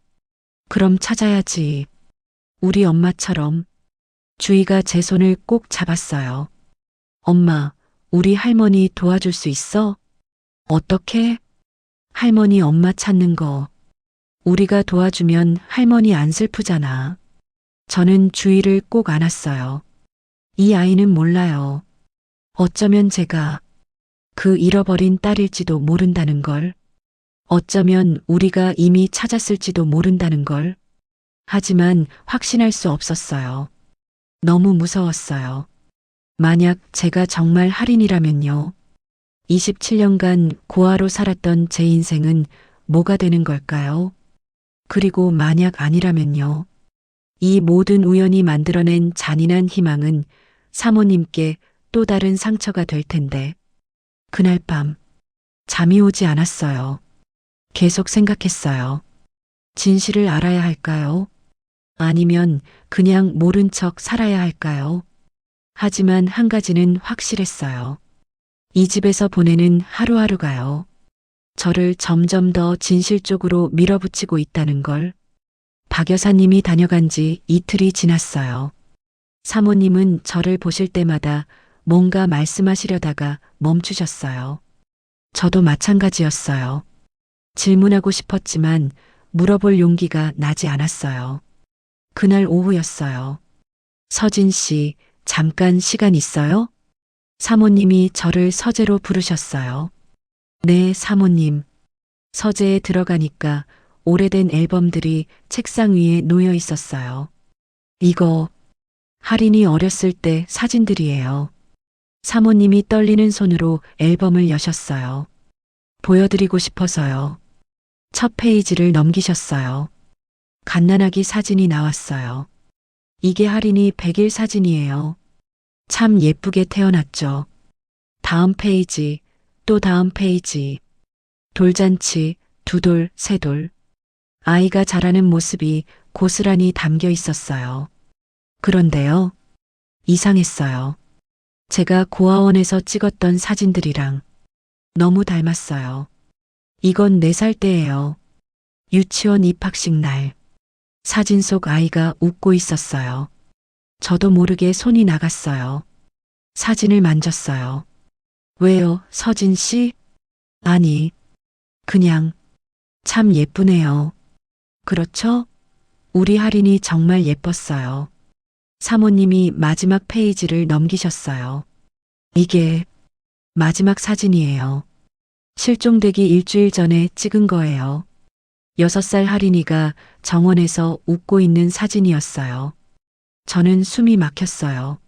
그럼 찾아야지. 우리 엄마처럼. 주희가 제 손을 꼭 잡았어요. 엄마, 우리 할머니 도와줄 수 있어? 어떻게? 할머니 엄마 찾는 거. 우리가 도와주면 할머니 안 슬프잖아. 저는 주희를 꼭 안았어요. 이 아이는 몰라요. 어쩌면 제가 그 잃어버린 딸일지도 모른다는 걸. 어쩌면 우리가 이미 찾았을지도 모른다는 걸. 하지만 확신할 수 없었어요. 너무 무서웠어요. 만약 제가 정말 할인이라면요. 27년간 고아로 살았던 제 인생은 뭐가 되는 걸까요? 그리고 만약 아니라면요. 이 모든 우연이 만들어낸 잔인한 희망은 사모님께 또 다른 상처가 될 텐데. 그날 밤 잠이 오지 않았어요. 계속 생각했어요. 진실을 알아야 할까요? 아니면 그냥 모른 척 살아야 할까요? 하지만 한 가지는 확실했어요. 이 집에서 보내는 하루하루가요. 저를 점점 더 진실 쪽으로 밀어붙이고 있다는 걸. 박 여사님이 다녀간 지 이틀이 지났어요. 사모님은 저를 보실 때마다 뭔가 말씀하시려다가 멈추셨어요. 저도 마찬가지였어요. 질문하고 싶었지만 물어볼 용기가 나지 않았어요. 그날 오후였어요. 서진 씨, 잠깐 시간 있어요? 사모님이 저를 서재로 부르셨어요. 네, 사모님. 서재에 들어가니까 오래된 앨범들이 책상 위에 놓여 있었어요. 이거 할인이 어렸을 때 사진들이에요. 사모님이 떨리는 손으로 앨범을 여셨어요. 보여드리고 싶어서요. 첫 페이지를 넘기셨어요. 갓난아기 사진이 나왔어요. 이게 할인이 100일 사진이에요. 참 예쁘게 태어났죠. 다음 페이지, 또 다음 페이지. 돌잔치, 2돌, 3돌. 아이가 자라는 모습이 고스란히 담겨 있었어요. 그런데요. 이상했어요. 제가 고아원에서 찍었던 사진들이랑 너무 닮았어요. 이건 4살 때예요. 유치원 입학식 날. 사진 속 아이가 웃고 있었어요. 저도 모르게 손이 나갔어요. 사진을 만졌어요. 왜요, 서진 씨? 아니, 그냥 참 예쁘네요. 그렇죠? 우리 할인이 정말 예뻤어요. 사모님이 마지막 페이지를 넘기셨어요. 이게 마지막 사진이에요. 실종되기 일주일 전에 찍은 거예요. 6살 할인이가 정원에서 웃고 있는 사진이었어요. 저는 숨이 막혔어요.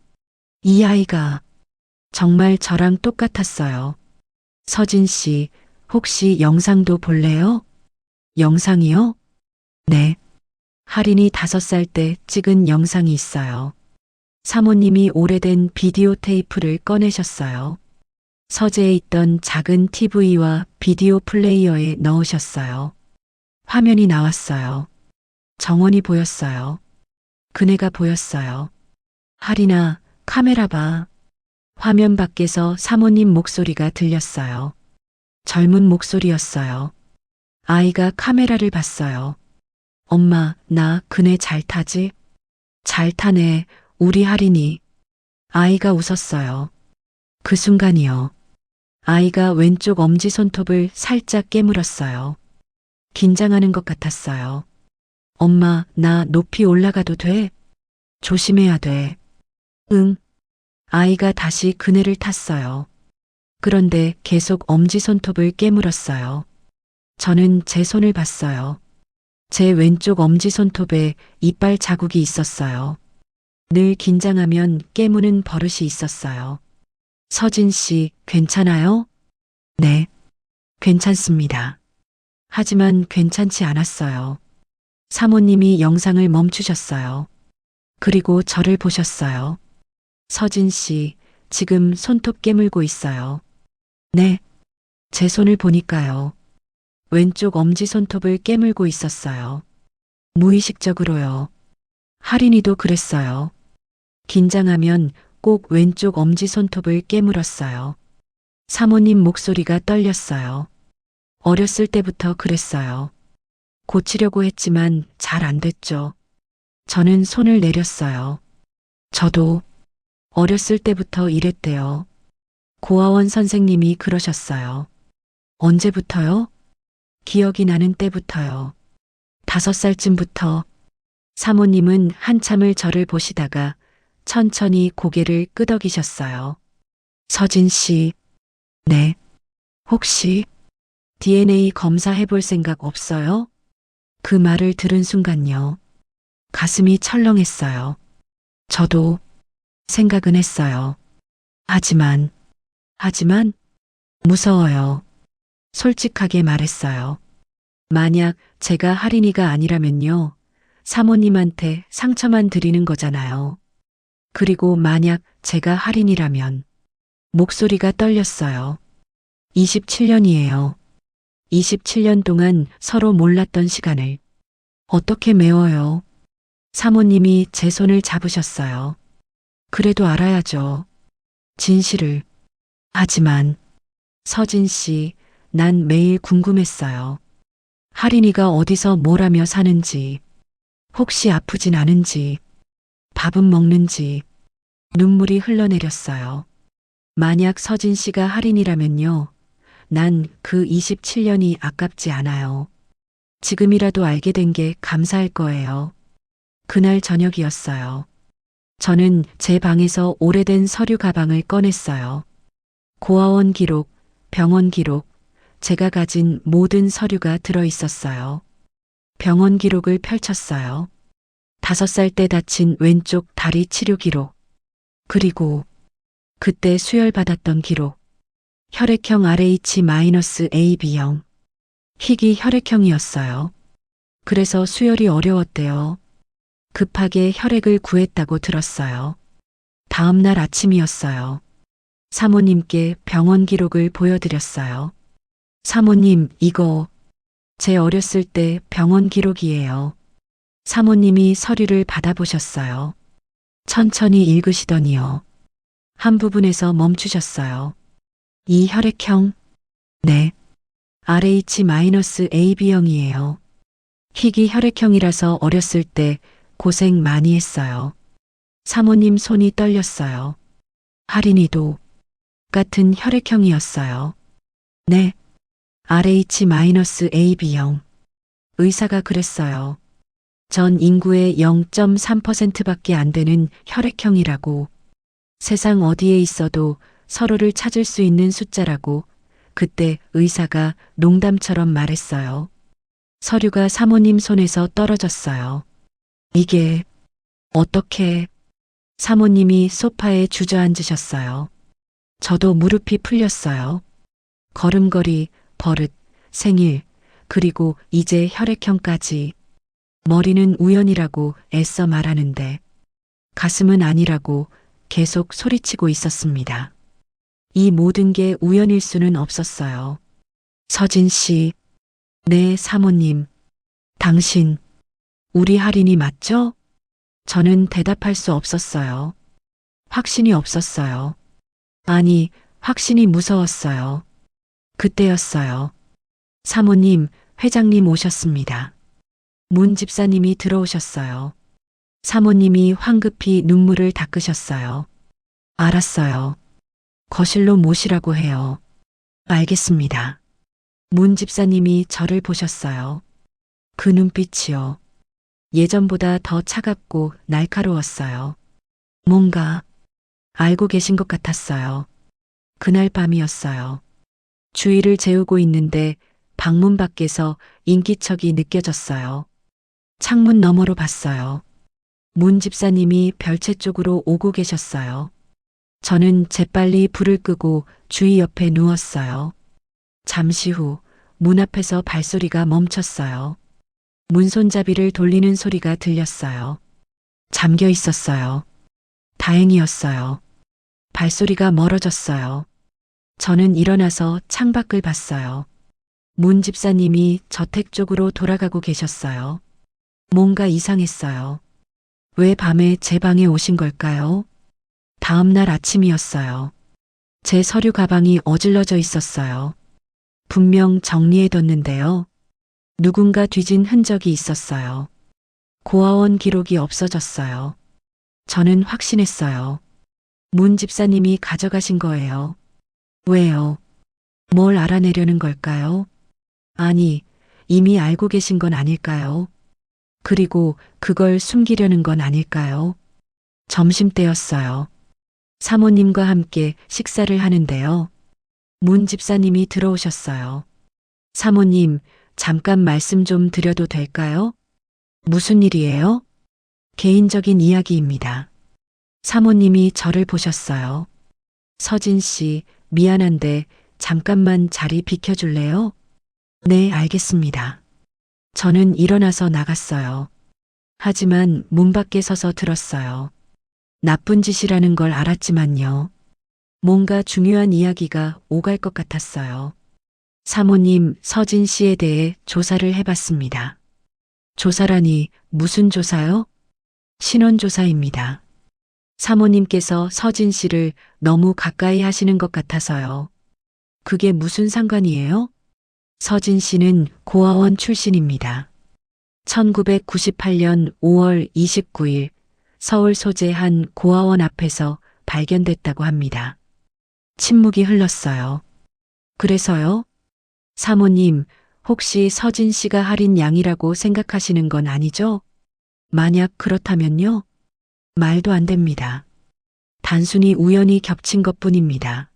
이 아이가 정말 저랑 똑같았어요. 서진 씨, 혹시 영상도 볼래요? 영상이요? 네. 할인이 5살 때 찍은 영상이 있어요. 사모님이 오래된 비디오 테이프를 꺼내셨어요. 서재에 있던 작은 TV와 비디오 플레이어에 넣으셨어요. 화면이 나왔어요. 정원이 보였어요. 그네가 보였어요. 할인아, 카메라 봐. 화면 밖에서 사모님 목소리가 들렸어요. 젊은 목소리였어요. 아이가 카메라를 봤어요. 엄마, 나 그네 잘 타지? 잘 타네, 우리 할인이. 아이가 웃었어요. 그 순간이요. 아이가 왼쪽 엄지손톱을 살짝 깨물었어요. 긴장하는 것 같았어요. 엄마, 나 높이 올라가도 돼? 조심해야 돼. 응. 아이가 다시 그네를 탔어요. 그런데 계속 엄지손톱을 깨물었어요. 저는 제 손을 봤어요. 제 왼쪽 엄지손톱에 이빨 자국이 있었어요. 늘 긴장하면 깨무는 버릇이 있었어요. 서진 씨, 괜찮아요? 네, 괜찮습니다. 하지만 괜찮지 않았어요. 사모님이 영상을 멈추셨어요. 그리고 저를 보셨어요. 서진 씨, 지금 손톱 깨물고 있어요. 네, 제 손을 보니까요. 왼쪽 엄지손톱을 깨물고 있었어요. 무의식적으로요. 할인이도 그랬어요. 긴장하면 꼭 왼쪽 엄지손톱을 깨물었어요. 사모님 목소리가 떨렸어요. 어렸을 때부터 그랬어요. 고치려고 했지만 잘 안 됐죠. 저는 손을 내렸어요. 저도 어렸을 때부터 이랬대요. 고아원 선생님이 그러셨어요. 언제부터요? 기억이 나는 때부터요. 5살쯤부터. 사모님은 한참을 저를 보시다가 천천히 고개를 끄덕이셨어요. 서진 씨, 네. 혹시 DNA 검사해 볼 생각 없어요? 그 말을 들은 순간요. 가슴이 철렁했어요. 저도 생각은 했어요. 하지만 무서워요. 솔직하게 말했어요. 만약 제가 할인이가 아니라면요. 사모님한테 상처만 드리는 거잖아요. 그리고 만약 제가 할인이라면 목소리가 떨렸어요. 27년이에요. 27년 동안 서로 몰랐던 시간을 어떻게 메워요? 사모님이 제 손을 잡으셨어요. 그래도 알아야죠. 진실을. 하지만 서진 씨, 난 매일 궁금했어요. 할인이가 어디서 뭘 하며 사는지, 혹시 아프진 않은지, 밥은 먹는지, 눈물이 흘러내렸어요. 만약 서진 씨가 할인이라면요. 난 그 27년이 아깝지 않아요. 지금이라도 알게 된 게 감사할 거예요. 그날 저녁이었어요. 저는 제 방에서 오래된 서류 가방을 꺼냈어요. 고아원 기록, 병원 기록, 제가 가진 모든 서류가 들어 있었어요. 병원 기록을 펼쳤어요. 5살 때 다친 왼쪽 다리 치료 기록. 그리고 그때 수혈받았던 기록. 혈액형 RH-AB형. 희귀 혈액형이었어요. 그래서 수혈이 어려웠대요. 급하게 혈액을 구했다고 들었어요. 다음 날 아침이었어요. 사모님께 병원 기록을 보여드렸어요. 사모님, 이거 제 어렸을 때 병원 기록이에요. 사모님이 서류를 받아보셨어요. 천천히 읽으시더니요. 한 부분에서 멈추셨어요. 이 혈액형? 네. RH-AB형이에요. 희귀 혈액형이라서 어렸을 때 고생 많이 했어요. 사모님 손이 떨렸어요. 할인이도 같은 혈액형이었어요. 네. RH-AB형. 의사가 그랬어요. 전 인구의 0.3%밖에 안 되는 혈액형이라고. 세상 어디에 있어도 서로를 찾을 수 있는 숫자라고. 그때 의사가 농담처럼 말했어요. 서류가 사모님 손에서 떨어졌어요. 이게 어떻게? 사모님이 소파에 주저앉으셨어요. 저도 무릎이 풀렸어요. 걸음걸이, 버릇, 생일, 그리고 이제 혈액형까지. 머리는 우연이라고 애써 말하는데 가슴은 아니라고 계속 소리치고 있었습니다. 이 모든 게 우연일 수는 없었어요. 서진 씨, 네, 사모님. 당신, 우리 할인이 맞죠? 저는 대답할 수 없었어요. 확신이 없었어요. 아니, 확신이 무서웠어요. 그때였어요. 사모님, 회장님 오셨습니다. 문 집사님이 들어오셨어요. 사모님이 황급히 눈물을 닦으셨어요. 알았어요. 거실로 모시라고 해요. 알겠습니다. 문 집사님이 저를 보셨어요. 그 눈빛이요. 예전보다 더 차갑고 날카로웠어요. 뭔가 알고 계신 것 같았어요. 그날 밤이었어요. 주위를 재우고 있는데 방문 밖에서 인기척이 느껴졌어요. 창문 너머로 봤어요. 문 집사님이 별채 쪽으로 오고 계셨어요. 저는 재빨리 불을 끄고 주희 옆에 누웠어요. 잠시 후 문 앞에서 발소리가 멈췄어요. 문 손잡이를 돌리는 소리가 들렸어요. 잠겨 있었어요. 다행이었어요. 발소리가 멀어졌어요. 저는 일어나서 창밖을 봤어요. 문 집사님이 저택 쪽으로 돌아가고 계셨어요. 뭔가 이상했어요. 왜 밤에 제 방에 오신 걸까요? 다음 날 아침이었어요. 제 서류 가방이 어질러져 있었어요. 분명 정리해뒀는데요. 누군가 뒤진 흔적이 있었어요. 고아원 기록이 없어졌어요. 저는 확신했어요. 문 집사님이 가져가신 거예요. 왜요? 뭘 알아내려는 걸까요? 아니, 이미 알고 계신 건 아닐까요? 그리고 그걸 숨기려는 건 아닐까요? 점심때였어요. 사모님과 함께 식사를 하는데요. 문 집사님이 들어오셨어요. 사모님, 잠깐 말씀 좀 드려도 될까요? 무슨 일이에요? 개인적인 이야기입니다. 사모님이 저를 보셨어요. 서진 씨, 미안한데 잠깐만 자리 비켜줄래요? 네, 알겠습니다. 저는 일어나서 나갔어요. 하지만 문 밖에 서서 들었어요. 나쁜 짓이라는 걸 알았지만요. 뭔가 중요한 이야기가 오갈 것 같았어요. 사모님, 서진 씨에 대해 조사를 해봤습니다. 조사라니 무슨 조사요? 신원조사입니다. 사모님께서 서진 씨를 너무 가까이 하시는 것 같아서요. 그게 무슨 상관이에요? 서진 씨는 고아원 출신입니다. 1998년 5월 29일 서울 소재 한 고아원 앞에서 발견됐다고 합니다. 침묵이 흘렀어요. 그래서요? 사모님, 혹시 서진 씨가 할인 양이라고 생각하시는 건 아니죠? 만약 그렇다면요? 말도 안 됩니다. 단순히 우연히 겹친 것뿐입니다.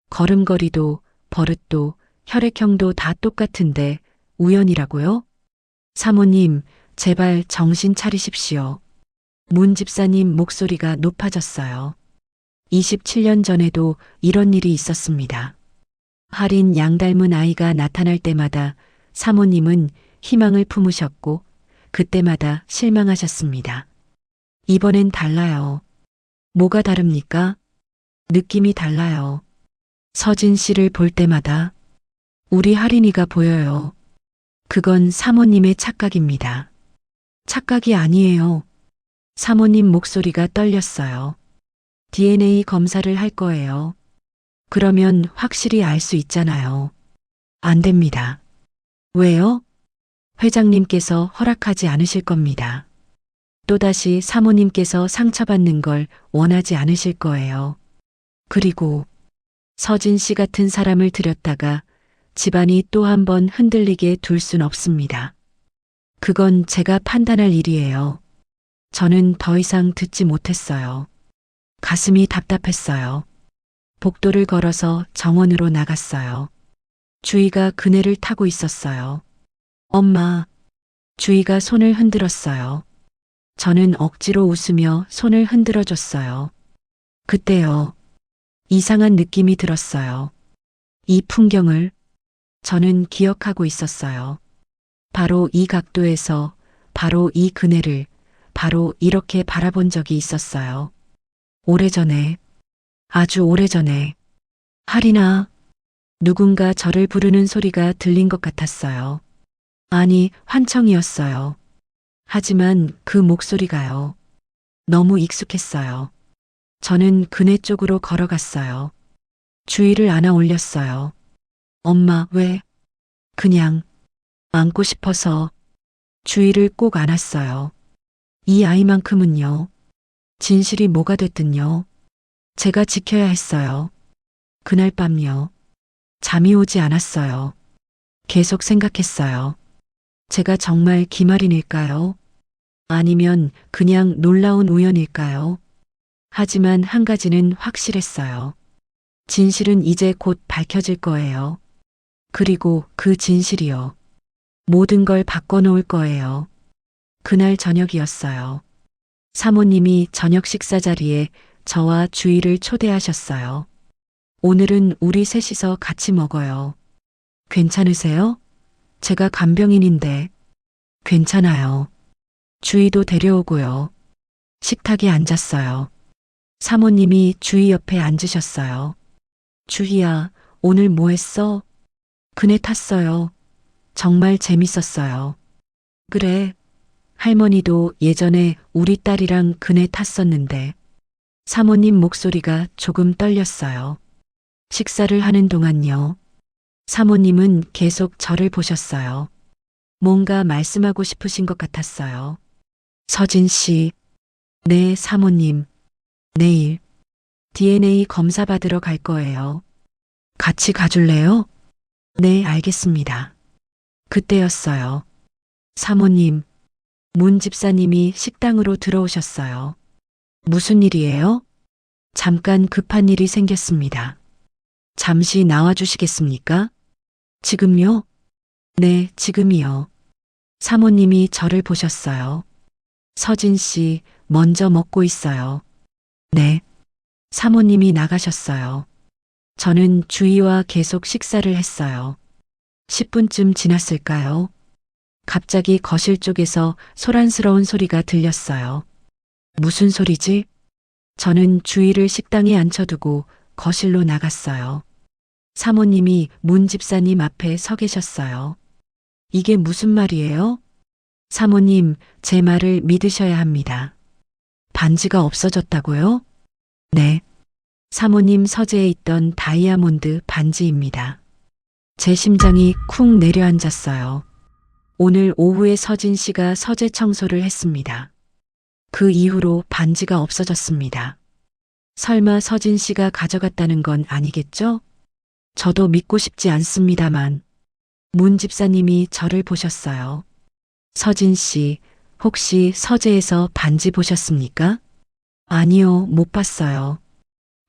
걸음걸이도, 버릇도, 혈액형도 다 똑같은데 우연이라고요? 사모님, 제발 정신 차리십시오. 문 집사님 목소리가 높아졌어요. 27년 전에도 이런 일이 있었습니다. 할인 양 닮은 아이가 나타날 때마다 사모님은 희망을 품으셨고 그때마다 실망하셨습니다. 이번엔 달라요. 뭐가 다릅니까? 느낌이 달라요. 서진 씨를 볼 때마다 우리 할인이가 보여요. 그건 사모님의 착각입니다. 착각이 아니에요. 사모님 목소리가 떨렸어요. DNA 검사를 할 거예요. 그러면 확실히 알 수 있잖아요. 안 됩니다. 왜요? 회장님께서 허락하지 않으실 겁니다. 또다시 사모님께서 상처받는 걸 원하지 않으실 거예요. 그리고 서진 씨 같은 사람을 들였다가 집안이 또 한 번 흔들리게 둘 순 없습니다. 그건 제가 판단할 일이에요. 저는 더 이상 듣지 못했어요. 가슴이 답답했어요. 복도를 걸어서 정원으로 나갔어요. 주희가 그네를 타고 있었어요. 엄마, 주희가 손을 흔들었어요. 저는 억지로 웃으며 손을 흔들어 줬어요. 그때요. 이상한 느낌이 들었어요. 이 풍경을 저는 기억하고 있었어요. 바로 이 각도에서, 바로 이 그네를, 바로 이렇게 바라본 적이 있었어요. 오래전에, 아주 오래전에, 할인아, 누군가 저를 부르는 소리가 들린 것 같았어요. 아니, 환청이었어요. 하지만 그 목소리가요. 너무 익숙했어요. 저는 그네 쪽으로 걸어갔어요. 주위를 안아 올렸어요. 엄마, 왜? 그냥 안고 싶어서 주위를 꼭 안았어요. 이 아이만큼은요. 진실이 뭐가 됐든요. 제가 지켜야 했어요. 그날 밤요. 잠이 오지 않았어요. 계속 생각했어요. 제가 정말 기말인일까요? 아니면 그냥 놀라운 우연일까요? 하지만 한 가지는 확실했어요. 진실은 이제 곧 밝혀질 거예요. 그리고 그 진실이요. 모든 걸 바꿔놓을 거예요. 그날 저녁이었어요. 사모님이 저녁 식사 자리에 저와 주희를 초대하셨어요. 오늘은 우리 셋이서 같이 먹어요. 괜찮으세요? 제가 간병인인데. 괜찮아요. 주희도 데려오고요. 식탁에 앉았어요. 사모님이 주희 옆에 앉으셨어요. 주희야, 오늘 뭐 했어? 그네 탔어요. 정말 재밌었어요. 그래. 할머니도 예전에 우리 딸이랑 그네 탔었는데. 사모님 목소리가 조금 떨렸어요. 식사를 하는 동안요. 사모님은 계속 저를 보셨어요. 뭔가 말씀하고 싶으신 것 같았어요. 서진 씨. 네, 사모님. 내일 DNA 검사 받으러 갈 거예요. 같이 가줄래요? 네, 알겠습니다. 그때였어요. 사모님, 문 집사님이 식당으로 들어오셨어요. 무슨 일이에요? 잠깐 급한 일이 생겼습니다. 잠시 나와 주시겠습니까? 지금요? 네, 지금이요. 사모님이 저를 보셨어요. 서진 씨, 먼저 먹고 있어요. 네. 사모님이 나가셨어요. 저는 주희와 계속 식사를 했어요. 10분쯤 지났을까요? 갑자기 거실 쪽에서 소란스러운 소리가 들렸어요. 무슨 소리지? 저는 주희를 식당에 앉혀두고 거실로 나갔어요. 사모님이 문 집사님 앞에 서 계셨어요. 이게 무슨 말이에요? 사모님, 제 말을 믿으셔야 합니다. 반지가 없어졌다고요? 네. 사모님 서재에 있던 다이아몬드 반지입니다. 제 심장이 쿵 내려앉았어요. 오늘 오후에 서진 씨가 서재 청소를 했습니다. 그 이후로 반지가 없어졌습니다. 설마 서진 씨가 가져갔다는 건 아니겠죠? 저도 믿고 싶지 않습니다만. 문 집사님이 저를 보셨어요. 서진 씨, 혹시 서재에서 반지 보셨습니까? 아니요, 못 봤어요.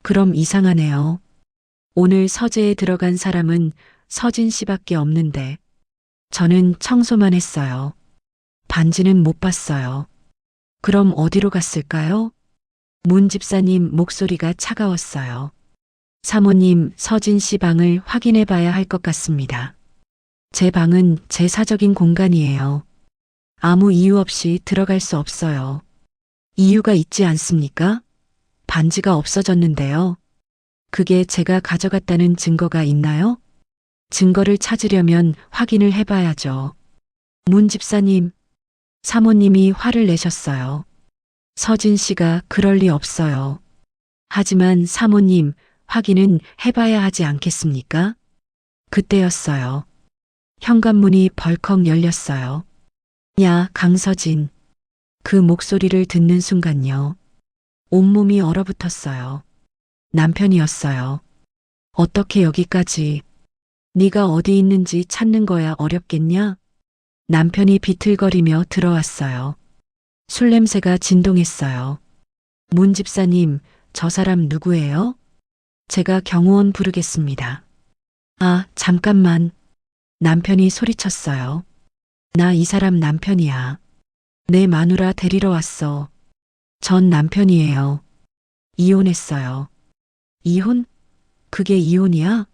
그럼 이상하네요. 오늘 서재에 들어간 사람은 서진 씨밖에 없는데 저는 청소만 했어요. 반지는 못 봤어요. 그럼 어디로 갔을까요? 문 집사님 목소리가 차가웠어요. 사모님, 서진 씨 방을 확인해 봐야 할 것 같습니다. 제 방은 제 사적인 공간이에요. 아무 이유 없이 들어갈 수 없어요. 이유가 있지 않습니까? 반지가 없어졌는데요. 그게 제가 가져갔다는 증거가 있나요? 증거를 찾으려면 확인을 해봐야죠. 문 집사님, 사모님이 화를 내셨어요. 서진 씨가 그럴 리 없어요. 하지만 사모님, 확인은 해봐야 하지 않겠습니까? 그때였어요. 현관문이 벌컥 열렸어요. 야, 강서진. 그 목소리를 듣는 순간요. 온몸이 얼어붙었어요. 남편이었어요. 어떻게 여기까지? 네가 어디 있는지 찾는 거야 어렵겠냐? 남편이 비틀거리며 들어왔어요. 술 냄새가 진동했어요. 문 집사님, 저 사람 누구예요? 제가 경호원 부르겠습니다. 아, 잠깐만. 남편이 소리쳤어요. 나 이 사람 남편이야. 내 마누라 데리러 왔어. 전 남편이에요. 이혼했어요. 이혼? 그게 이혼이야?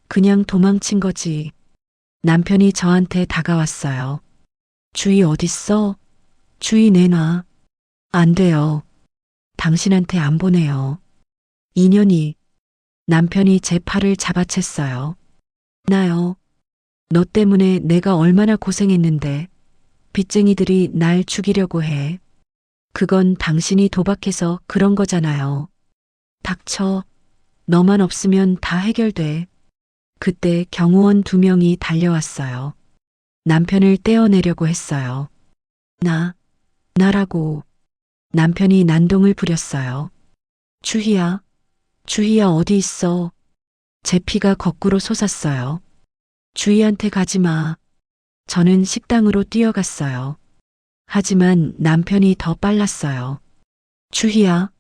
그냥 도망친 거지. 남편이 저한테 다가왔어요. 주희 어딨어? 주희 내놔. 안 돼요. 당신한테 안 보내요. 인연이. 남편이 제 팔을 잡아챘어요. 나요. 너 때문에 내가 얼마나 고생했는데 빚쟁이들이 날 죽이려고 해. 그건 당신이 도박해서 그런 거잖아요. 닥쳐. 너만 없으면 다 해결돼. 그때 경호원 2명이 달려왔어요. 남편을 떼어내려고 했어요. 나라고. 남편이 난동을 부렸어요. 주희야, 주희야 어디 있어? 제 피가 거꾸로 솟았어요. 주희한테 가지 마. 저는 식당으로 뛰어갔어요. 하지만 남편이 더 빨랐어요. 주희야.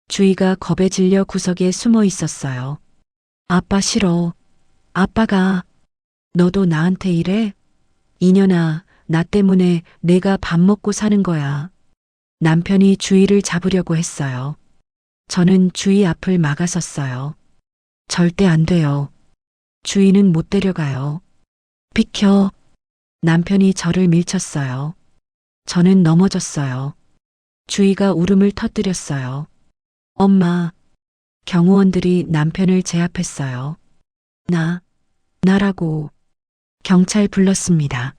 주희가 겁에 질려 구석에 숨어 있었어요. 아빠 싫어. 아빠가. 너도 나한테 이래? 이년아, 나 때문에 내가 밥 먹고 사는 거야. 남편이 주희를 잡으려고 했어요. 저는 주희 앞을 막아섰어요. 절대 안 돼요. 주희는 못 데려가요. 비켜. 남편이 저를 밀쳤어요. 저는 넘어졌어요. 주희가 울음을 터뜨렸어요. 엄마. 경호원들이 남편을 제압했어요. 나라고. 경찰 불렀습니다.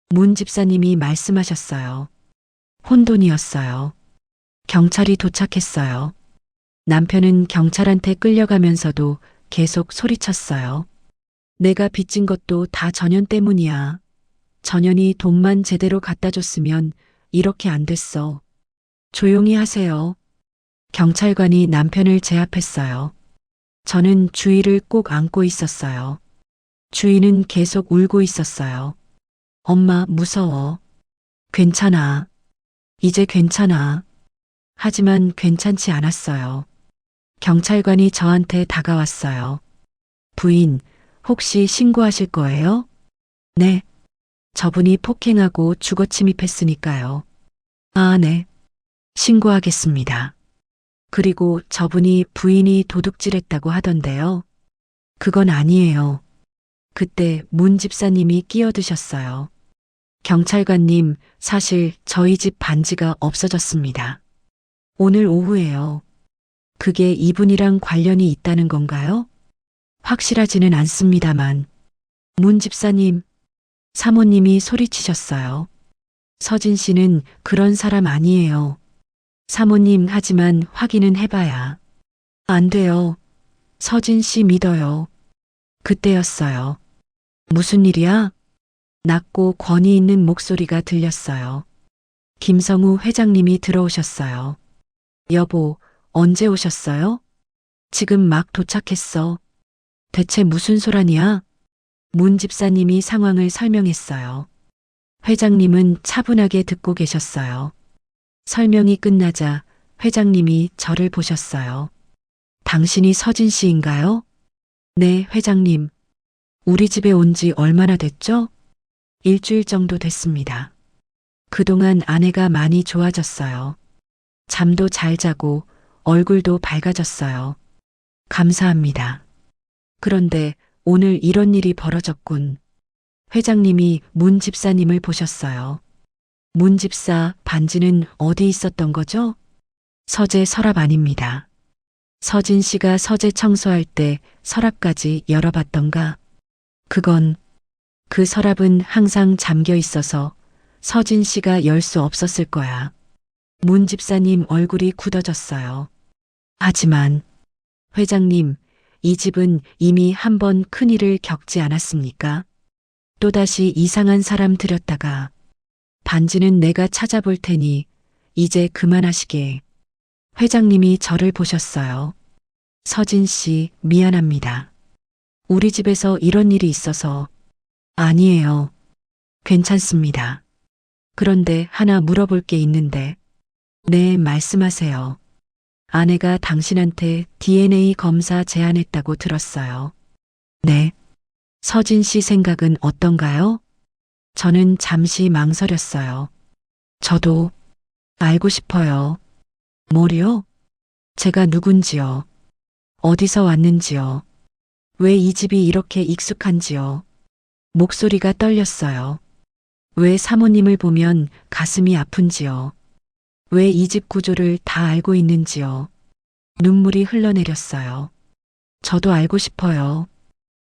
문 집사님이 말씀하셨어요. 혼돈이었어요. 경찰이 도착했어요. 남편은 경찰한테 끌려가면서도 계속 소리쳤어요. 내가 빚진 것도 다 전현 때문이야. 전현이 돈만 제대로 갖다 줬으면 이렇게 안 됐어. 조용히 하세요. 경찰관이 남편을 제압했어요. 저는 주희를 꼭 안고 있었어요. 주희는 계속 울고 있었어요. 엄마, 무서워. 괜찮아. 이제 괜찮아. 하지만 괜찮지 않았어요. 경찰관이 저한테 다가왔어요. 부인, 혹시 신고하실 거예요? 네. 저분이 폭행하고 주거 침입했으니까요. 아, 네. 신고하겠습니다. 그리고 저분이 부인이 도둑질했다고 하던데요. 그건 아니에요. 그때 문 집사님이 끼어드셨어요. 경찰관님, 사실 저희 집 반지가 없어졌습니다. 오늘 오후에요. 그게 이분이랑 관련이 있다는 건가요? 확실하지는 않습니다만. 문 집사님, 사모님이 소리치셨어요. 서진 씨는 그런 사람 아니에요. 사모님, 하지만 확인은 해봐야. 안 돼요. 서진 씨 믿어요. 그때였어요. 무슨 일이야? 낮고 권위 있는 목소리가 들렸어요. 김성우 회장님이 들어오셨어요. 여보, 언제 오셨어요? 지금 막 도착했어. 대체 무슨 소란이야? 문 집사님이 상황을 설명했어요. 회장님은 차분하게 듣고 계셨어요. 설명이 끝나자 회장님이 저를 보셨어요. 당신이 서진 씨인가요? 네, 회장님. 우리 집에 온 지 얼마나 됐죠? 일주일 정도 됐습니다. 그동안 아내가 많이 좋아졌어요. 잠도 잘 자고 얼굴도 밝아졌어요. 감사합니다. 그런데 오늘 이런 일이 벌어졌군. 회장님이 문 집사님을 보셨어요. 문 집사, 반지는 어디 있었던 거죠? 서재 서랍 아닙니다. 서진 씨가 서재 청소할 때 서랍까지 열어봤던가? 그 서랍은 항상 잠겨 있어서 서진 씨가 열 수 없었을 거야. 문 집사님 얼굴이 굳어졌어요. 하지만 회장님, 이 집은 이미 한 번 큰일을 겪지 않았습니까? 또다시 이상한 사람 들였다가 반지는 내가 찾아볼 테니 이제 그만하시게. 회장님이 저를 보셨어요. 서진 씨, 미안합니다. 우리 집에서 이런 일이 있어서. 아니에요. 괜찮습니다. 그런데 하나 물어볼 게 있는데. 네, 말씀하세요. 아내가 당신한테 DNA 검사 제안했다고 들었어요. 네. 서진 씨 생각은 어떤가요? 저는 잠시 망설였어요. 저도 알고 싶어요. 뭐요? 제가 누군지요? 어디서 왔는지요? 왜 이 집이 이렇게 익숙한지요? 목소리가 떨렸어요. 왜 사모님을 보면 가슴이 아픈지요? 왜 이 집 구조를 다 알고 있는지요? 눈물이 흘러내렸어요. 저도 알고 싶어요.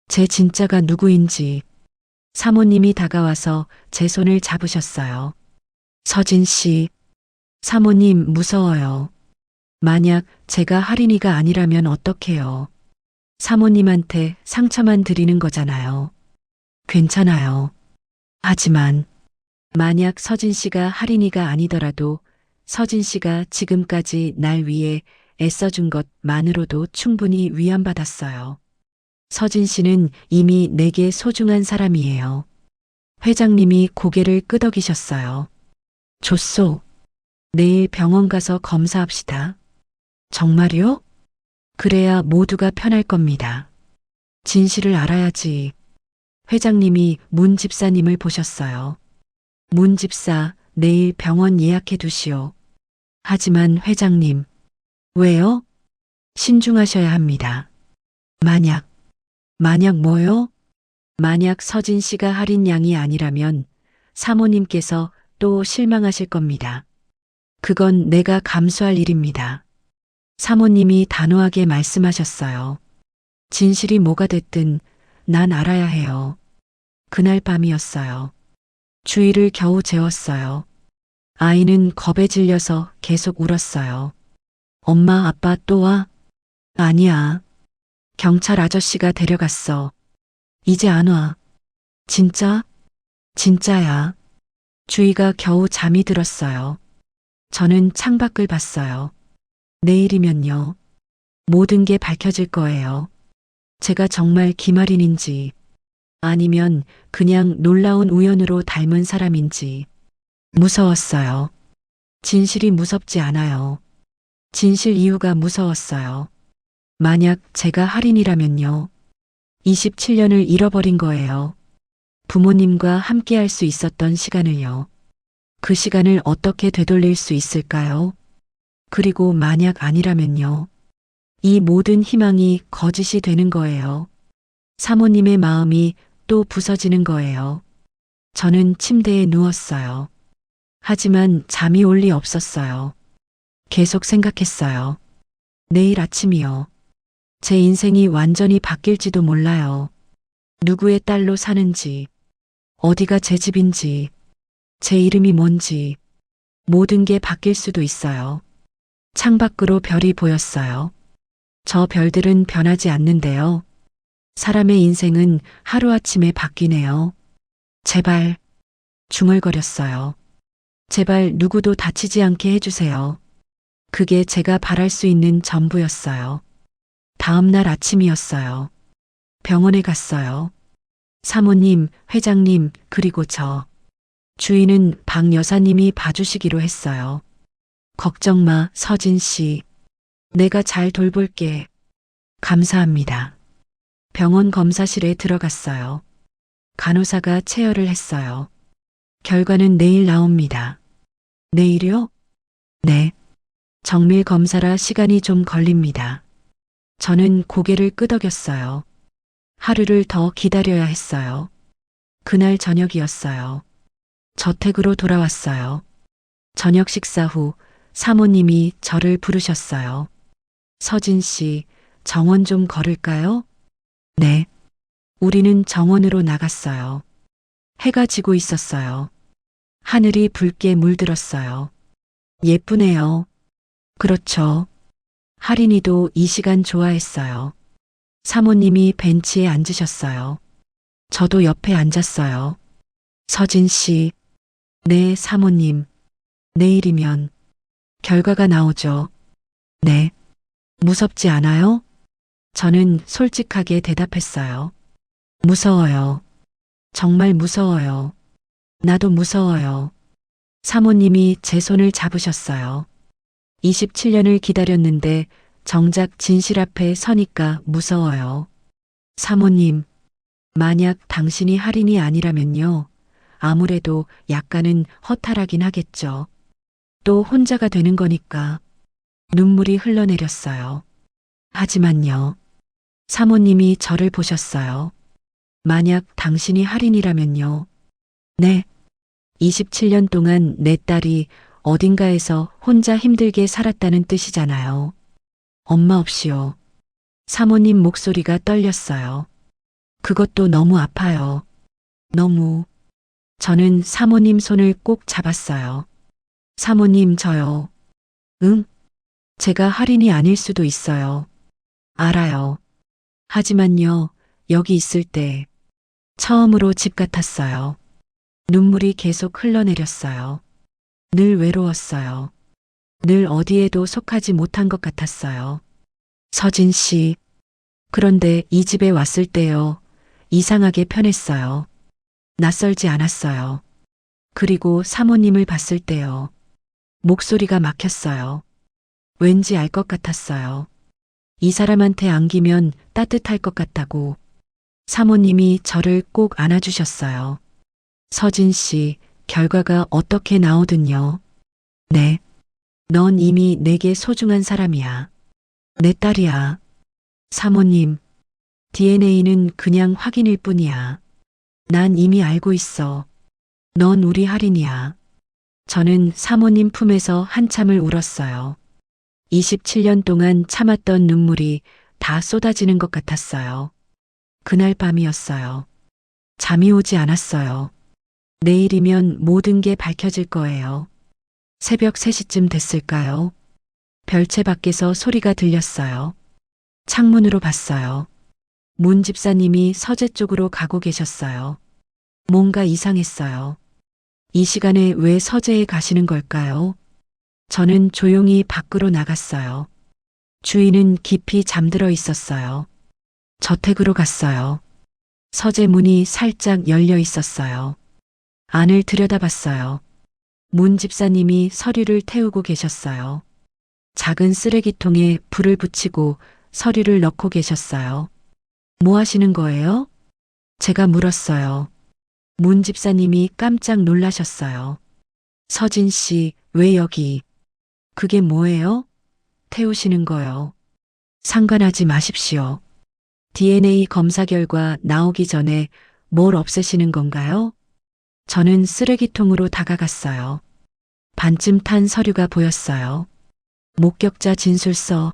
제 진짜가 누구인지. 사모님이 다가와서 제 손을 잡으셨어요. 서진 씨, 사모님 무서워요. 만약 제가 할인이가 아니라면 어떡해요? 사모님한테 상처만 드리는 거잖아요. 괜찮아요. 하지만 만약 서진 씨가 할인이가 아니더라도 서진 씨가 지금까지 날 위해 애써준 것만으로도 충분히 위안받았어요. 서진 씨는 이미 내게 소중한 사람이에요. 회장님이 고개를 끄덕이셨어요. 좋소. 내일 병원 가서 검사합시다. 정말요? 그래야 모두가 편할 겁니다. 진실을 알아야지. 회장님이 문 집사님을 보셨어요. 문 집사, 내일 병원 예약해 두시오. 하지만 회장님, 왜요? 신중하셔야 합니다. 만약 뭐요? 만약 서진 씨가 할인 양이 아니라면 사모님께서 또 실망하실 겁니다. 그건 내가 감수할 일입니다. 사모님이 단호하게 말씀하셨어요. 진실이 뭐가 됐든 난 알아야 해요. 그날 밤이었어요. 주의를 겨우 재웠어요. 아이는 겁에 질려서 계속 울었어요. 엄마, 아빠 또 와? 아니야. 경찰 아저씨가 데려갔어. 이제 안 와. 진짜? 진짜야. 주희가 겨우 잠이 들었어요. 저는 창밖을 봤어요. 내일이면요. 모든 게 밝혀질 거예요. 제가 정말 김아린인지 아니면 그냥 놀라운 우연으로 닮은 사람인지. 무서웠어요. 진실이 무섭지 않아요. 진실 이유가 무서웠어요. 만약 제가 할인이라면요. 27년을 잃어버린 거예요. 부모님과 함께 할 수 있었던 시간을요. 그 시간을 어떻게 되돌릴 수 있을까요? 그리고 만약 아니라면요. 이 모든 희망이 거짓이 되는 거예요. 사모님의 마음이 또 부서지는 거예요. 저는 침대에 누웠어요. 하지만 잠이 올 리 없었어요. 계속 생각했어요. 내일 아침이요. 제 인생이 완전히 바뀔지도 몰라요. 누구의 딸로 사는지, 어디가 제 집인지, 제 이름이 뭔지, 모든 게 바뀔 수도 있어요. 창밖으로 별이 보였어요. 저 별들은 변하지 않는데요. 사람의 인생은 하루아침에 바뀌네요. 제발, 중얼거렸어요. 제발 누구도 다치지 않게 해주세요. 그게 제가 바랄 수 있는 전부였어요. 다음 날 아침이었어요. 병원에 갔어요. 사모님, 회장님, 그리고 저. 주인은 박 여사님이 봐주시기로 했어요. 걱정 마, 서진 씨. 내가 잘 돌볼게. 감사합니다. 병원 검사실에 들어갔어요. 간호사가 체열을 했어요. 결과는 내일 나옵니다. 내일요? 네. 정밀 검사라 시간이 좀 걸립니다. 저는 고개를 끄덕였어요. 하루를 더 기다려야 했어요. 그날 저녁이었어요. 저택으로 돌아왔어요. 저녁 식사 후 사모님이 저를 부르셨어요. 서진 씨, 정원 좀 걸을까요? 네. 우리는 정원으로 나갔어요. 해가 지고 있었어요. 하늘이 붉게 물들었어요. 예쁘네요. 그렇죠. 할인이도 이 시간 좋아했어요. 사모님이 벤치에 앉으셨어요. 저도 옆에 앉았어요. 서진 씨. 네, 사모님. 내일이면 결과가 나오죠. 네. 무섭지 않아요? 저는 솔직하게 대답했어요. 무서워요. 정말 무서워요. 나도 무서워요. 사모님이 제 손을 잡으셨어요. 27년을 기다렸는데 정작 진실 앞에 서니까 무서워요. 사모님, 만약 당신이 할인이 아니라면요. 아무래도 약간은 허탈하긴 하겠죠. 또 혼자가 되는 거니까. 눈물이 흘러내렸어요. 하지만요. 사모님이 저를 보셨어요. 만약 당신이 할인이라면요. 네. 27년 동안 내 딸이 어딘가에서 혼자 힘들게 살았다는 뜻이잖아요. 엄마 없이요. 사모님 목소리가 떨렸어요. 그것도 너무 아파요. 너무. 저는 사모님 손을 꼭 잡았어요. 사모님, 저요. 응? 제가 할인이 아닐 수도 있어요. 알아요. 하지만요, 여기 있을 때 처음으로 집 같았어요. 눈물이 계속 흘러내렸어요. 늘 외로웠어요. 늘 어디에도 속하지 못한 것 같았어요. 서진 씨. 그런데 이 집에 왔을 때요, 이상하게 편했어요. 낯설지 않았어요. 그리고 사모님을 봤을 때요, 목소리가 막혔어요. 왠지 알 것 같았어요. 이 사람한테 안기면 따뜻할 것 같다고. 사모님이 저를 꼭 안아주셨어요. 서진 씨, 결과가 어떻게 나오든요. 네. 넌 이미 내게 소중한 사람이야. 내 딸이야. 사모님, DNA는 그냥 확인일 뿐이야. 난 이미 알고 있어. 넌 우리 할인이야. 저는 사모님 품에서 한참을 울었어요. 27년 동안 참았던 눈물이 다 쏟아지는 것 같았어요. 그날 밤이었어요. 잠이 오지 않았어요. 내일이면 모든 게 밝혀질 거예요. 새벽 3시쯤 됐을까요? 별채 밖에서 소리가 들렸어요. 창문으로 봤어요. 문 집사님이 서재 쪽으로 가고 계셨어요. 뭔가 이상했어요. 이 시간에 왜 서재에 가시는 걸까요? 저는 조용히 밖으로 나갔어요. 주인은 깊이 잠들어 있었어요. 저택으로 갔어요. 서재 문이 살짝 열려 있었어요. 안을 들여다봤어요. 문 집사님이 서류를 태우고 계셨어요. 작은 쓰레기통에 불을 붙이고 서류를 넣고 계셨어요. 뭐 하시는 거예요? 제가 물었어요. 문 집사님이 깜짝 놀라셨어요. 서진 씨, 왜 여기? 그게 뭐예요? 태우시는 거요. 상관하지 마십시오. DNA 검사 결과 나오기 전에 뭘 없애시는 건가요? 저는 쓰레기통으로 다가갔어요. 반쯤 탄 서류가 보였어요. 목격자 진술서.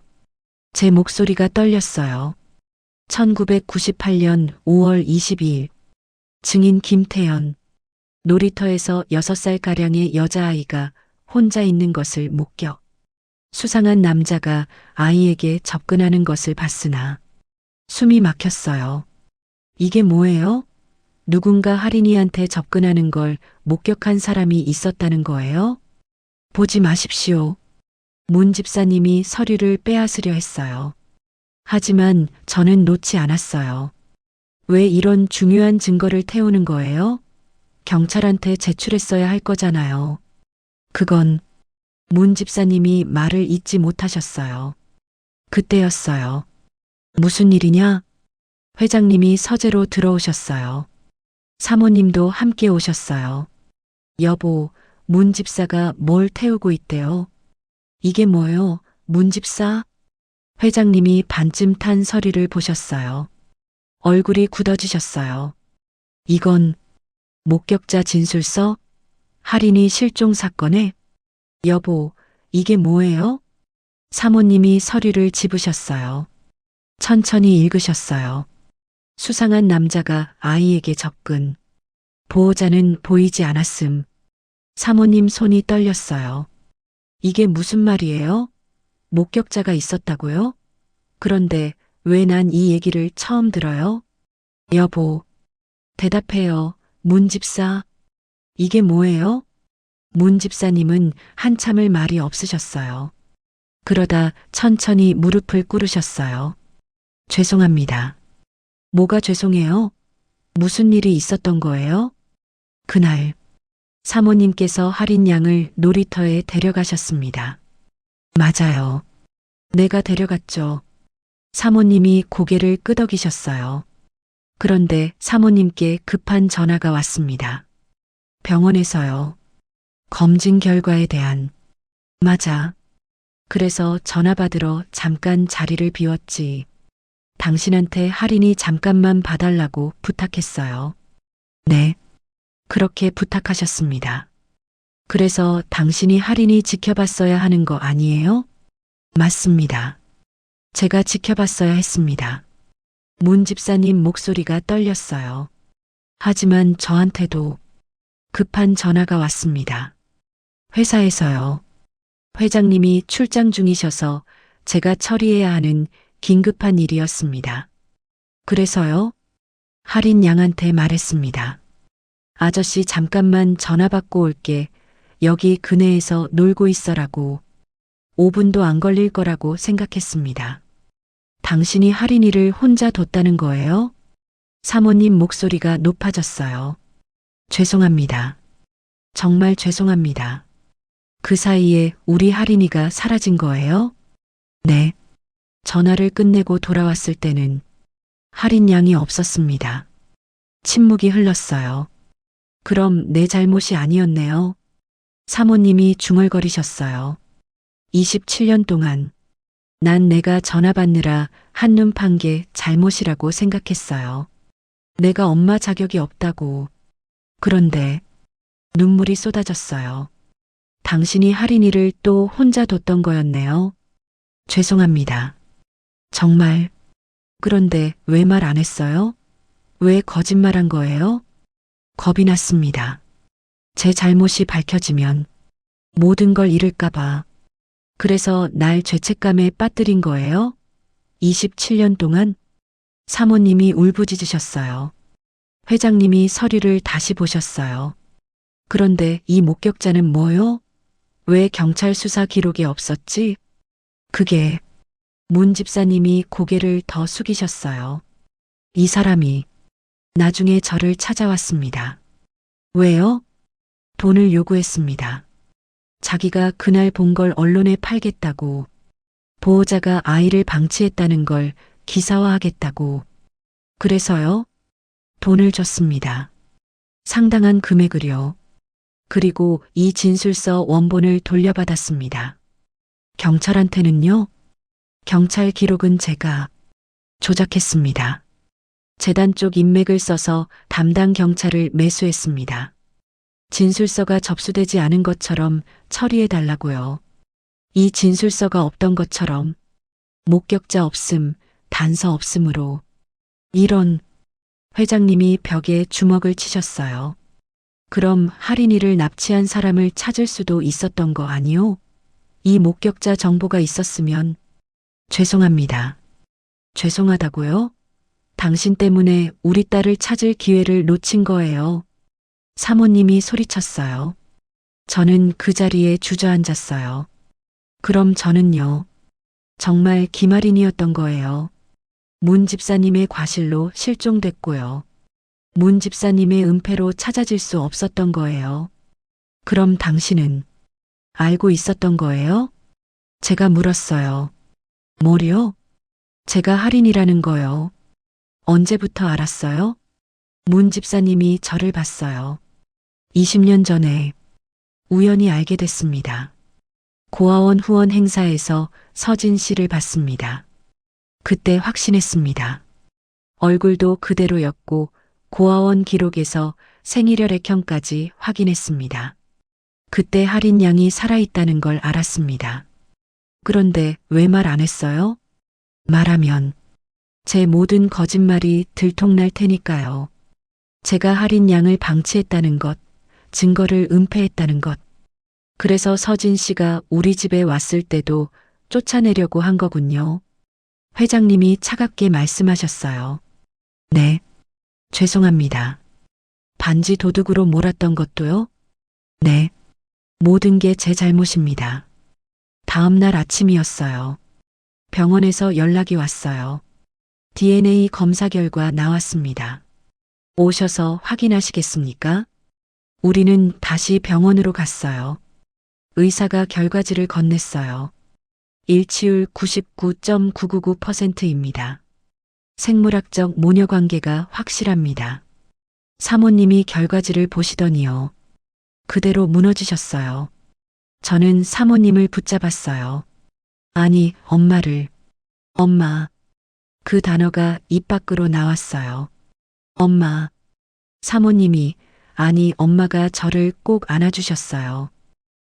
제 목소리가 떨렸어요. 1998년 5월 22일. 증인 김태연. 놀이터에서 6살가량의 여자아이가 혼자 있는 것을 목격. 수상한 남자가 아이에게 접근하는 것을 봤으나 숨이 막혔어요. 이게 뭐예요? 누군가 할인이한테 접근하는 걸 목격한 사람이 있었다는 거예요? 보지 마십시오. 문 집사님이 서류를 빼앗으려 했어요. 하지만 저는 놓지 않았어요. 왜 이런 중요한 증거를 태우는 거예요? 경찰한테 제출했어야 할 거잖아요. 그건 문 집사님이 말을 잇지 못하셨어요. 그때였어요. 무슨 일이냐? 회장님이 서재로 들어오셨어요. 사모님도 함께 오셨어요. 여보, 문 집사가 뭘 태우고 있대요? 이게 뭐요, 문 집사? 회장님이 반쯤 탄 서류를 보셨어요. 얼굴이 굳어지셨어요. 이건 목격자 진술서? 할인이 실종 사건에? 여보, 이게 뭐예요? 사모님이 서류를 집으셨어요. 천천히 읽으셨어요. 수상한 남자가 아이에게 접근. 보호자는 보이지 않았음. 사모님 손이 떨렸어요. 이게 무슨 말이에요? 목격자가 있었다고요? 그런데 왜 난 이 얘기를 처음 들어요? 여보, 대답해요. 문 집사. 이게 뭐예요? 문 집사님은 한참을 말이 없으셨어요. 그러다 천천히 무릎을 꿇으셨어요. 죄송합니다. 뭐가 죄송해요? 무슨 일이 있었던 거예요? 그날 사모님께서 할인 양을 놀이터에 데려가셨습니다. 맞아요. 내가 데려갔죠. 사모님이 고개를 끄덕이셨어요. 그런데 사모님께 급한 전화가 왔습니다. 병원에서요. 검진 결과에 대한. 맞아. 그래서 전화 받으러 잠깐 자리를 비웠지. 당신한테 할인이 잠깐만 봐달라고 부탁했어요. 네. 그렇게 부탁하셨습니다. 그래서 당신이 할인이 지켜봤어야 하는 거 아니에요? 맞습니다. 제가 지켜봤어야 했습니다. 문 집사님 목소리가 떨렸어요. 하지만 저한테도 급한 전화가 왔습니다. 회사에서요. 회장님이 출장 중이셔서 제가 처리해야 하는 긴급한 일이었습니다. 그래서요? 할인 양한테 말했습니다. 아저씨 잠깐만 전화 받고 올게. 여기 근해에서 놀고 있어라고. 5분도 안 걸릴 거라고 생각했습니다. 당신이 할인이를 혼자 뒀다는 거예요? 사모님 목소리가 높아졌어요. 죄송합니다. 정말 죄송합니다. 그 사이에 우리 할인이가 사라진 거예요? 네. 전화를 끝내고 돌아왔을 때는 할인 양이 없었습니다. 침묵이 흘렀어요. 그럼 내 잘못이 아니었네요. 사모님이 중얼거리셨어요. 27년 동안 난 내가 전화 받느라 한눈 판 게 잘못이라고 생각했어요. 내가 엄마 자격이 없다고. 그런데 눈물이 쏟아졌어요. 당신이 할인이를 또 혼자 뒀던 거였네요. 죄송합니다. 정말. 그런데 왜 말 안 했어요? 왜 거짓말한 거예요? 겁이 났습니다. 제 잘못이 밝혀지면 모든 걸 잃을까봐. 그래서 날 죄책감에 빠뜨린 거예요? 27년 동안? 사모님이 울부짖으셨어요. 회장님이 서류를 다시 보셨어요. 그런데 이 목격자는 뭐요? 왜 경찰 수사 기록이 없었지? 그게 문 집사님이 고개를 더 숙이셨어요. 이 사람이 나중에 저를 찾아왔습니다. 왜요? 돈을 요구했습니다. 자기가 그날 본 걸 언론에 팔겠다고. 보호자가 아이를 방치했다는 걸 기사화하겠다고. 그래서요? 돈을 줬습니다. 상당한 금액을요. 그리고 이 진술서 원본을 돌려받았습니다. 경찰한테는요? 경찰 기록은 제가 조작했습니다. 재단 쪽 인맥을 써서 담당 경찰을 매수했습니다. 진술서가 접수되지 않은 것처럼 처리해 달라고요. 이 진술서가 없던 것처럼 목격자 없음, 단서 없음으로. 이런. 회장님이 벽에 주먹을 치셨어요. 그럼 할인이를 납치한 사람을 찾을 수도 있었던 거 아니요? 이 목격자 정보가 있었으면. 죄송합니다. 죄송하다고요? 당신 때문에 우리 딸을 찾을 기회를 놓친 거예요. 사모님이 소리쳤어요. 저는 그 자리에 주저앉았어요. 그럼 저는요. 정말 김할인이었던 거예요. 문 집사님의 과실로 실종됐고요. 문 집사님의 은폐로 찾아질 수 없었던 거예요. 그럼 당신은 알고 있었던 거예요? 제가 물었어요. 뭐요? 제가 할인이라는 거요. 언제부터 알았어요? 문 집사님이 저를 봤어요. 20년 전에 우연히 알게 됐습니다. 고아원 후원 행사에서 서진 씨를 봤습니다. 그때 확신했습니다. 얼굴도 그대로였고 고아원 기록에서 생일혈액형까지 확인했습니다. 그때 할인 양이 살아있다는 걸 알았습니다. 그런데 왜 말 안 했어요? 말하면 제 모든 거짓말이 들통날 테니까요. 제가 할인 양을 방치했다는 것, 증거를 은폐했다는 것. 그래서 서진 씨가 우리 집에 왔을 때도 쫓아내려고 한 거군요. 회장님이 차갑게 말씀하셨어요. 네. 죄송합니다. 반지 도둑으로 몰았던 것도요? 네. 모든 게 제 잘못입니다. 다음 날 아침이었어요. 병원에서 연락이 왔어요. DNA 검사 결과 나왔습니다. 오셔서 확인하시겠습니까? 우리는 다시 병원으로 갔어요. 의사가 결과지를 건넸어요. 일치율 99.999%입니다. 생물학적 모녀 관계가 확실합니다. 사모님이 결과지를 보시더니요. 그대로 무너지셨어요. 저는 사모님을 붙잡았어요. 아니, 엄마를. 엄마. 그 단어가 입 밖으로 나왔어요. 엄마. 사모님이, 아니, 엄마가 저를 꼭 안아주셨어요.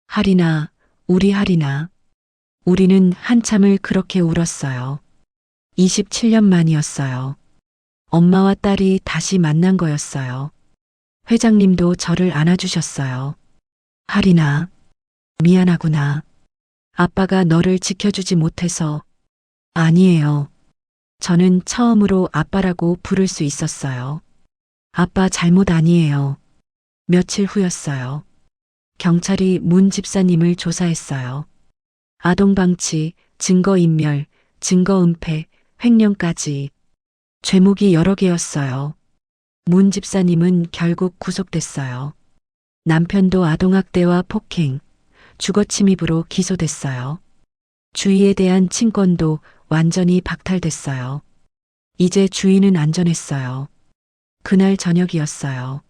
할인아, 우리 할인아. 우리는 한참을 그렇게 울었어요. 27년 만이었어요. 엄마와 딸이 다시 만난 거였어요. 회장님도 저를 안아주셨어요. 할인아, 미안하구나. 아빠가 너를 지켜주지 못해서. 아니에요. 저는 처음으로 아빠라고 부를 수 있었어요. 아빠 잘못 아니에요. 며칠 후였어요. 경찰이 문 집사님을 조사했어요. 아동방치, 증거인멸, 증거은폐, 횡령까지. 죄목이 여러 개였어요. 문 집사님은 결국 구속됐어요. 남편도 아동학대와 폭행, 주거침입으로 기소됐어요. 주위에 대한 친권도 완전히 박탈됐어요. 이제 주인은 안전했어요. 그날 저녁이었어요.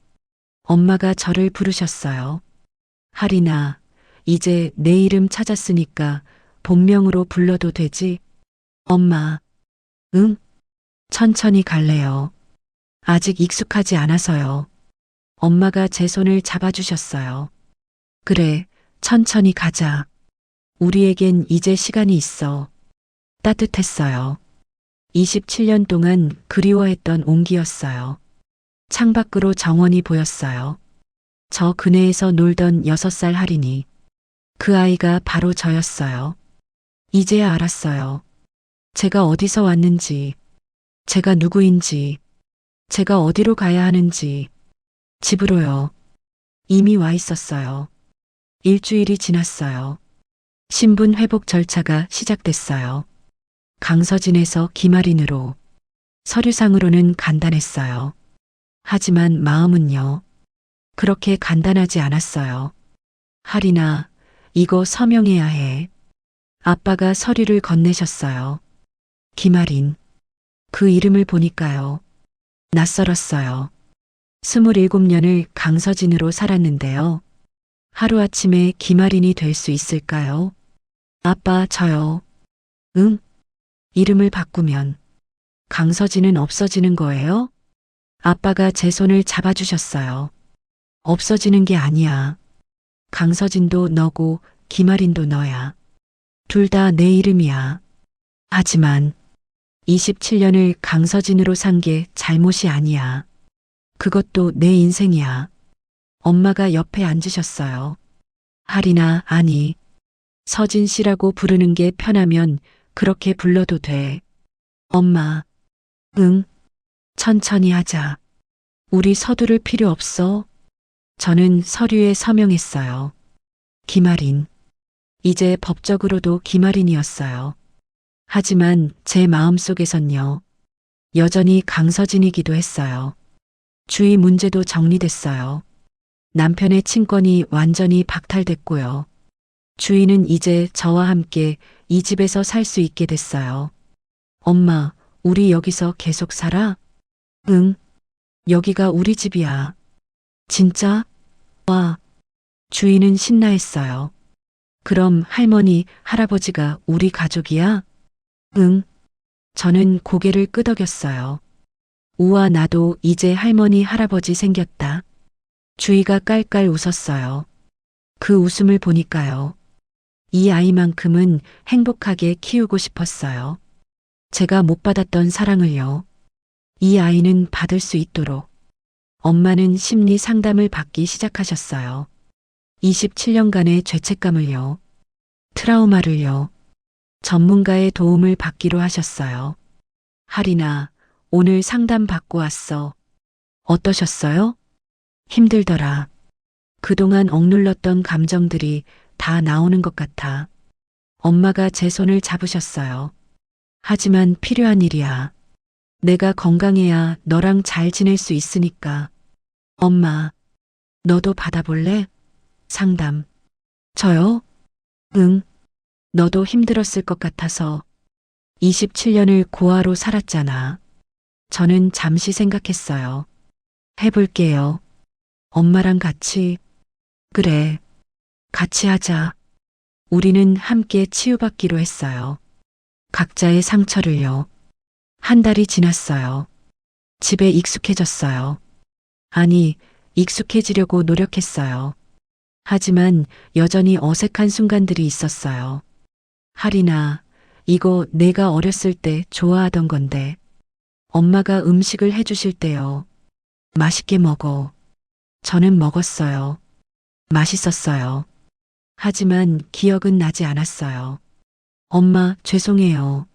엄마가 저를 부르셨어요. 하리나, 이제 내 이름 찾았으니까 본명으로 불러도 되지? 엄마, 응? 천천히 갈래요. 아직 익숙하지 않아서요. 엄마가 제 손을 잡아주셨어요. 그래, 천천히 가자. 우리에겐 이제 시간이 있어. 따뜻했어요. 27년 동안 그리워했던 온기였어요. 창밖으로 정원이 보였어요. 저 그네에서 놀던 6살 할인이. 그 아이가 바로 저였어요. 이제야 알았어요. 제가 어디서 왔는지, 제가 누구인지, 제가 어디로 가야 하는지. 집으로요. 이미 와 있었어요. 일주일이 지났어요. 신분 회복 절차가 시작됐어요. 강서진에서 김아린으로. 서류상으로는 간단했어요. 하지만 마음은요. 그렇게 간단하지 않았어요. 하리나, 이거 서명해야 해. 아빠가 서류를 건네셨어요. 김아린. 그 이름을 보니까요. 낯설었어요. 27년을 강서진으로 살았는데요. 하루아침에 김아린이 될 수 있을까요? 아빠, 저요. 응? 이름을 바꾸면 강서진은 없어지는 거예요? 아빠가 제 손을 잡아주셨어요. 없어지는 게 아니야. 강서진도 너고 김아린도 너야. 둘 다 내 이름이야. 하지만 27년을 강서진으로 산 게 잘못이 아니야. 그것도 내 인생이야. 엄마가 옆에 앉으셨어요. 하리나, 아니. 서진 씨라고 부르는 게 편하면 그렇게 불러도 돼. 엄마. 응. 천천히 하자. 우리 서두를 필요 없어. 저는 서류에 서명했어요. 김아린. 이제 법적으로도 김아린이었어요. 하지만 제 마음속에선요. 여전히 강서진이기도 했어요. 주위 문제도 정리됐어요. 남편의 친권이 완전히 박탈됐고요. 주인은 이제 저와 함께 이 집에서 살 수 있게 됐어요. 엄마, 우리 여기서 계속 살아? 응. 여기가 우리 집이야. 진짜? 와. 주인은 신나했어요. 그럼 할머니, 할아버지가 우리 가족이야? 응. 저는 고개를 끄덕였어요. 우와, 나도 이제 할머니, 할아버지 생겼다. 주희가 깔깔 웃었어요. 그 웃음을 보니까요. 이 아이만큼은 행복하게 키우고 싶었어요. 제가 못 받았던 사랑을요. 이 아이는 받을 수 있도록. 엄마는 심리 상담을 받기 시작하셨어요. 27년간의 죄책감을요. 트라우마를요. 전문가의 도움을 받기로 하셨어요. 하리나, 오늘 상담 받고 왔어. 어떠셨어요? 힘들더라. 그동안 억눌렀던 감정들이 다 나오는 것 같아. 엄마가 제 손을 잡으셨어요. 하지만 필요한 일이야. 내가 건강해야 너랑 잘 지낼 수 있으니까. 엄마, 너도 받아볼래? 상담. 저요? 응. 너도 힘들었을 것 같아서. 27년을 고아로 살았잖아. 저는 잠시 생각했어요. 해볼게요. 엄마랑 같이. 그래. 같이 하자. 우리는 함께 치유받기로 했어요. 각자의 상처를요. 한 달이 지났어요. 집에 익숙해졌어요. 아니, 익숙해지려고 노력했어요. 하지만 여전히 어색한 순간들이 있었어요. 하리나, 이거 내가 어렸을 때 좋아하던 건데. 엄마가 음식을 해주실 때요. 맛있게 먹어. 저는 먹었어요. 맛있었어요. 하지만 기억은 나지 않았어요. 엄마, 죄송해요.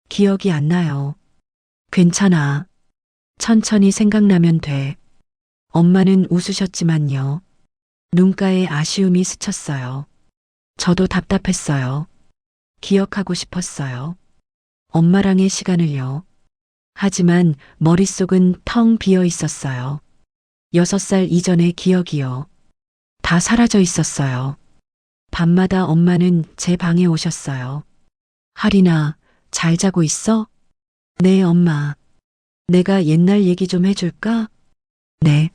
기억이 안 나요. 괜찮아. 천천히 생각나면 돼. 엄마는 웃으셨지만요. 눈가에 아쉬움이 스쳤어요. 저도 답답했어요. 기억하고 싶었어요. 엄마랑의 시간을요. 하지만 머릿속은 텅 비어 있었어요. 6살 이전의 기억이요. 다 사라져 있었어요. 밤마다 엄마는 제 방에 오셨어요. 하리나, 잘 자고 있어? 네, 엄마. 내가 옛날 얘기 좀 해줄까? 네.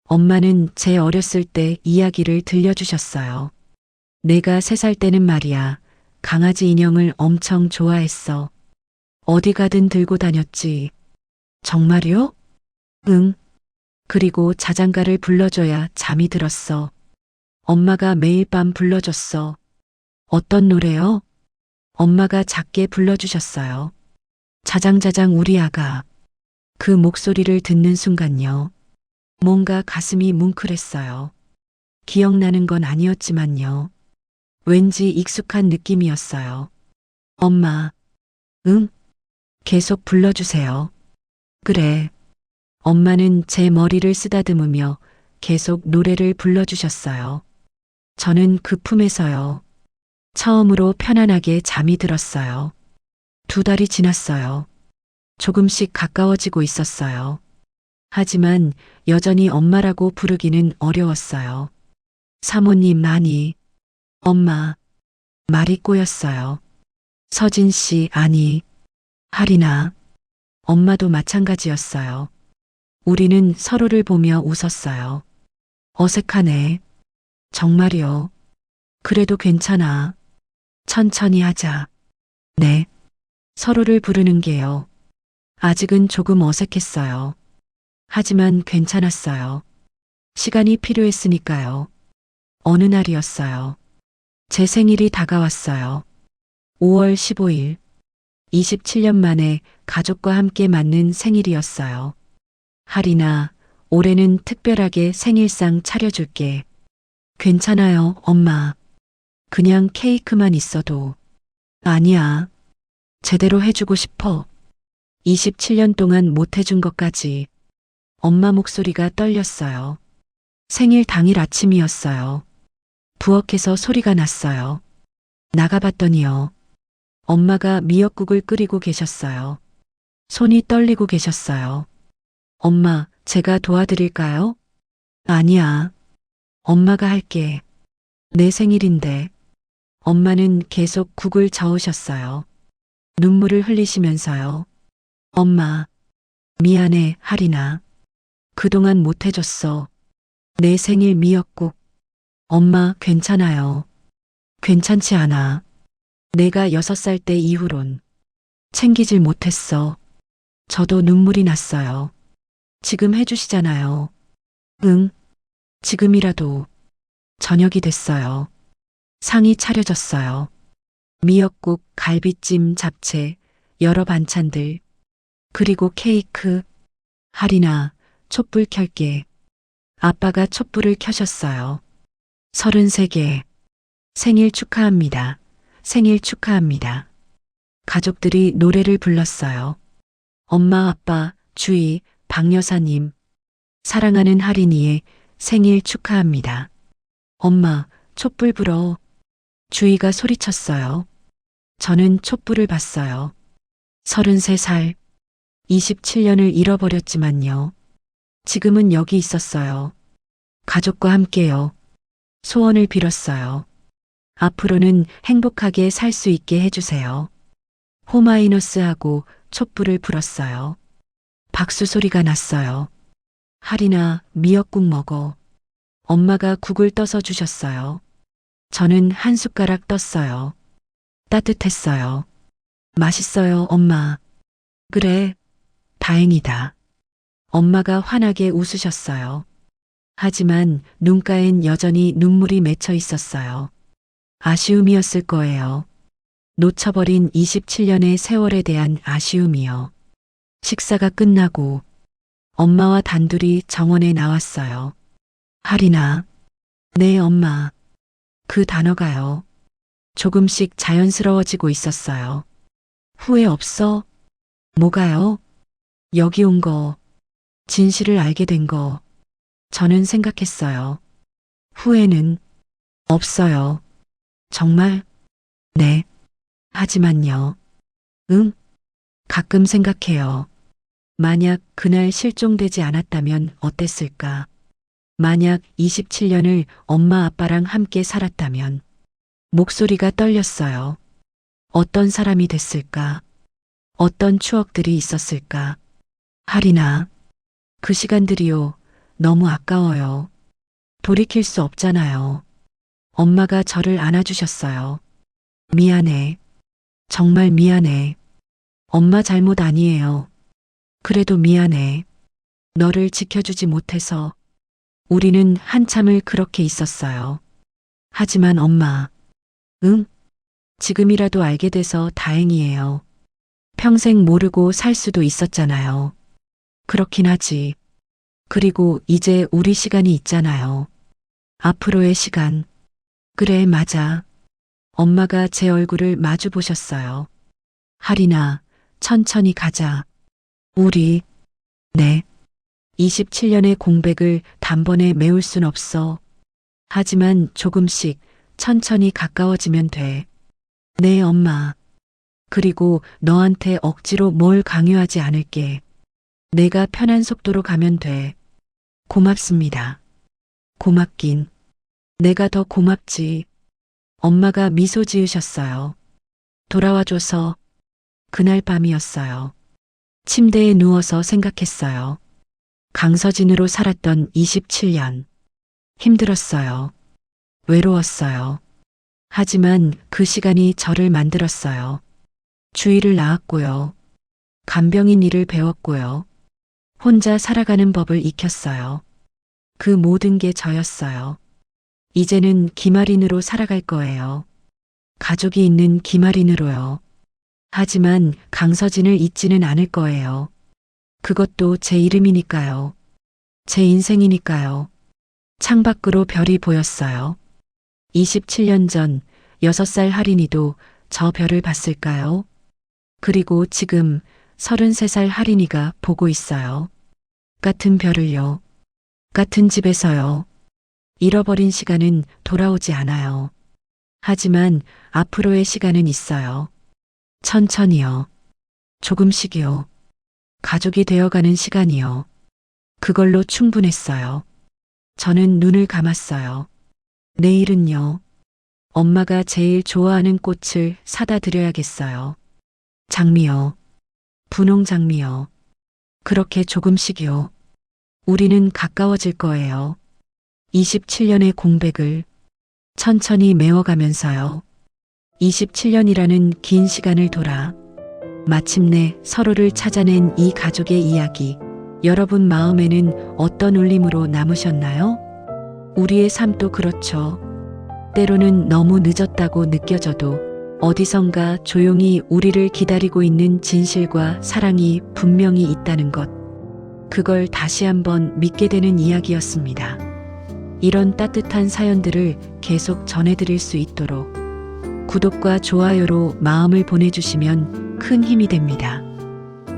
엄마는 제 어렸을 때 이야기를 들려주셨어요. 내가 3살 때는 말이야, 강아지 인형을 엄청 좋아했어. 어디 가든 들고 다녔지. 정말요? 응. 그리고 자장가를 불러줘야 잠이 들었어. 엄마가 매일 밤 불러줬어. 어떤 노래요? 엄마가 작게 불러주셨어요. 자장자장 우리 아가. 그 목소리를 듣는 순간요. 뭔가 가슴이 뭉클했어요. 기억나는 건 아니었지만요. 왠지 익숙한 느낌이었어요. 엄마. 응? 계속 불러주세요. 그래. 엄마는 제 머리를 쓰다듬으며 계속 노래를 불러주셨어요. 저는 그 품에서요. 처음으로 편안하게 잠이 들었어요. 2달이 지났어요. 조금씩 가까워지고 있었어요. 하지만 여전히 엄마라고 부르기는 어려웠어요. 사모님 아니. 엄마. 말이 꼬였어요. 서진 씨 아니. 하리나. 엄마도 마찬가지였어요. 우리는 서로를 보며 웃었어요. 어색하네. 정말이요. 그래도 괜찮아. 천천히 하자. 네. 서로를 부르는 게요. 아직은 조금 어색했어요. 하지만 괜찮았어요. 시간이 필요했으니까요. 어느 날이었어요. 제 생일이 다가왔어요. 5월 15일. 27년 만에 가족과 함께 맞는 생일이었어요. 하리나, 올해는 특별하게 생일상 차려줄게. 괜찮아요, 엄마. 그냥 케이크만 있어도. 아니야. 제대로 해주고 싶어. 27년 동안 못 해준 것까지. 엄마 목소리가 떨렸어요. 생일 당일 아침이었어요. 부엌에서 소리가 났어요. 나가봤더니요. 엄마가 미역국을 끓이고 계셨어요. 손이 떨리고 계셨어요. 엄마, 제가 도와드릴까요? 아니야. 엄마가 할게. 내 생일인데. 엄마는 계속 국을 저으셨어요. 눈물을 흘리시면서요. 엄마, 미안해, 하리나. 그동안 못 해줬어. 내 생일 미역국. 엄마, 괜찮아요. 괜찮지 않아. 내가 6살 때 이후론 챙기질 못했어. 저도 눈물이 났어요. 지금 해주시잖아요. 응, 지금이라도. 저녁이 됐어요. 상이 차려졌어요. 미역국, 갈비찜, 잡채, 여러 반찬들. 그리고 케이크. 하리나, 촛불 켤게. 아빠가 촛불을 켜셨어요. 33개. 생일 축하합니다. 생일 축하합니다. 가족들이 노래를 불렀어요. 엄마, 아빠, 주희, 박 여사님. 사랑하는 하린이의 생일 축하합니다. 엄마, 촛불 불어. 주희가 소리쳤어요. 저는 촛불을 봤어요. 33살. 27년을 잃어버렸지만요. 지금은 여기 있었어요. 가족과 함께요. 소원을 빌었어요. 앞으로는 행복하게 살 수 있게 해주세요. 호마이너스하고 촛불을 불었어요. 박수 소리가 났어요. 하리나, 미역국 먹어. 엄마가 국을 떠서 주셨어요. 저는 한 숟가락 떴어요. 따뜻했어요. 맛있어요, 엄마. 그래, 다행이다. 엄마가 환하게 웃으셨어요. 하지만 눈가엔 여전히 눈물이 맺혀 있었어요. 아쉬움이었을 거예요. 놓쳐버린 27년의 세월에 대한 아쉬움이요. 식사가 끝나고 엄마와 단둘이 정원에 나왔어요. 하리나. 네, 엄마. 그 단어가요. 조금씩 자연스러워지고 있었어요. 후회 없어? 뭐가요? 여기 온 거, 진실을 알게 된 거, 저는 생각했어요. 후회는 없어요. 정말? 네. 하지만요. 응? 가끔 생각해요. 만약 그날 실종되지 않았다면 어땠을까? 만약 27년을 엄마 아빠랑 함께 살았다면 목소리가 떨렸어요. 어떤 사람이 됐을까? 어떤 추억들이 있었을까? 하리나, 그 시간들이요. 너무 아까워요. 돌이킬 수 없잖아요. 엄마가 저를 안아주셨어요. 미안해. 정말 미안해. 엄마 잘못 아니에요. 그래도 미안해. 너를 지켜주지 못해서. 우리는 한참을 그렇게 있었어요. 하지만 엄마, 응? 지금이라도 알게 돼서 다행이에요. 평생 모르고 살 수도 있었잖아요. 그렇긴 하지. 그리고 이제 우리 시간이 있잖아요. 앞으로의 시간. 그래, 맞아. 엄마가 제 얼굴을 마주 보셨어요. 하리나, 천천히 가자. 우리, 네. 27년의 공백을 단번에 메울 순 없어. 하지만 조금씩 천천히 가까워지면 돼. 네, 엄마. 그리고 너한테 억지로 뭘 강요하지 않을게. 내가 편한 속도로 가면 돼. 고맙습니다. 고맙긴. 내가 더 고맙지. 엄마가 미소 지으셨어요. 돌아와줘서. 그날 밤이었어요. 침대에 누워서 생각했어요. 강서진으로 살았던 27년. 힘들었어요. 외로웠어요. 하지만 그 시간이 저를 만들었어요. 주의를 낳았고요. 간병인 일을 배웠고요. 혼자 살아가는 법을 익혔어요. 그 모든 게 저였어요. 이제는 김아린으로 살아갈 거예요. 가족이 있는 김아린으로요. 하지만 강서진을 잊지는 않을 거예요. 그것도 제 이름이니까요. 제 인생이니까요. 창밖으로 별이 보였어요. 27년 전 6살 할인이도 저 별을 봤을까요? 그리고 지금 33살 할인이가 보고 있어요. 같은 별을요. 같은 집에서요. 잃어버린 시간은 돌아오지 않아요. 하지만 앞으로의 시간은 있어요. 천천히요. 조금씩이요. 가족이 되어가는 시간이요. 그걸로 충분했어요. 저는 눈을 감았어요. 내일은요. 엄마가 제일 좋아하는 꽃을 사다 드려야겠어요. 장미요. 분홍 장미요. 그렇게 조금씩이요. 우리는 가까워질 거예요. 27년의 공백을 천천히 메워가면서요. 27년이라는 긴 시간을 돌아 마침내 서로를 찾아낸 이 가족의 이야기. 여러분 마음에는 어떤 울림으로 남으셨나요? 우리의 삶도 그렇죠. 때로는 너무 늦었다고 느껴져도 어디선가 조용히 우리를 기다리고 있는 진실과 사랑이 분명히 있다는 것. 그걸 다시 한번 믿게 되는 이야기였습니다. 이런 따뜻한 사연들을 계속 전해드릴 수 있도록 구독과 좋아요로 마음을 보내주시면 큰 힘이 됩니다.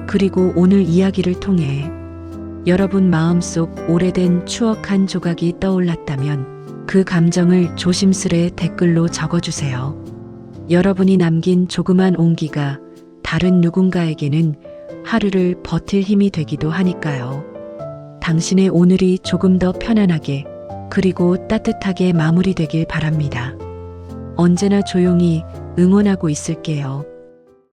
그리고 오늘 이야기를 통해 여러분 마음속 오래된 추억 한 조각이 떠올랐다면 그 감정을 조심스레 댓글로 적어주세요. 여러분이 남긴 조그만 온기가 다른 누군가에게는 하루를 버틸 힘이 되기도 하니까요. 당신의 오늘이 조금 더 편안하게 그리고 따뜻하게 마무리되길 바랍니다. 언제나 조용히 응원하고 있을게요.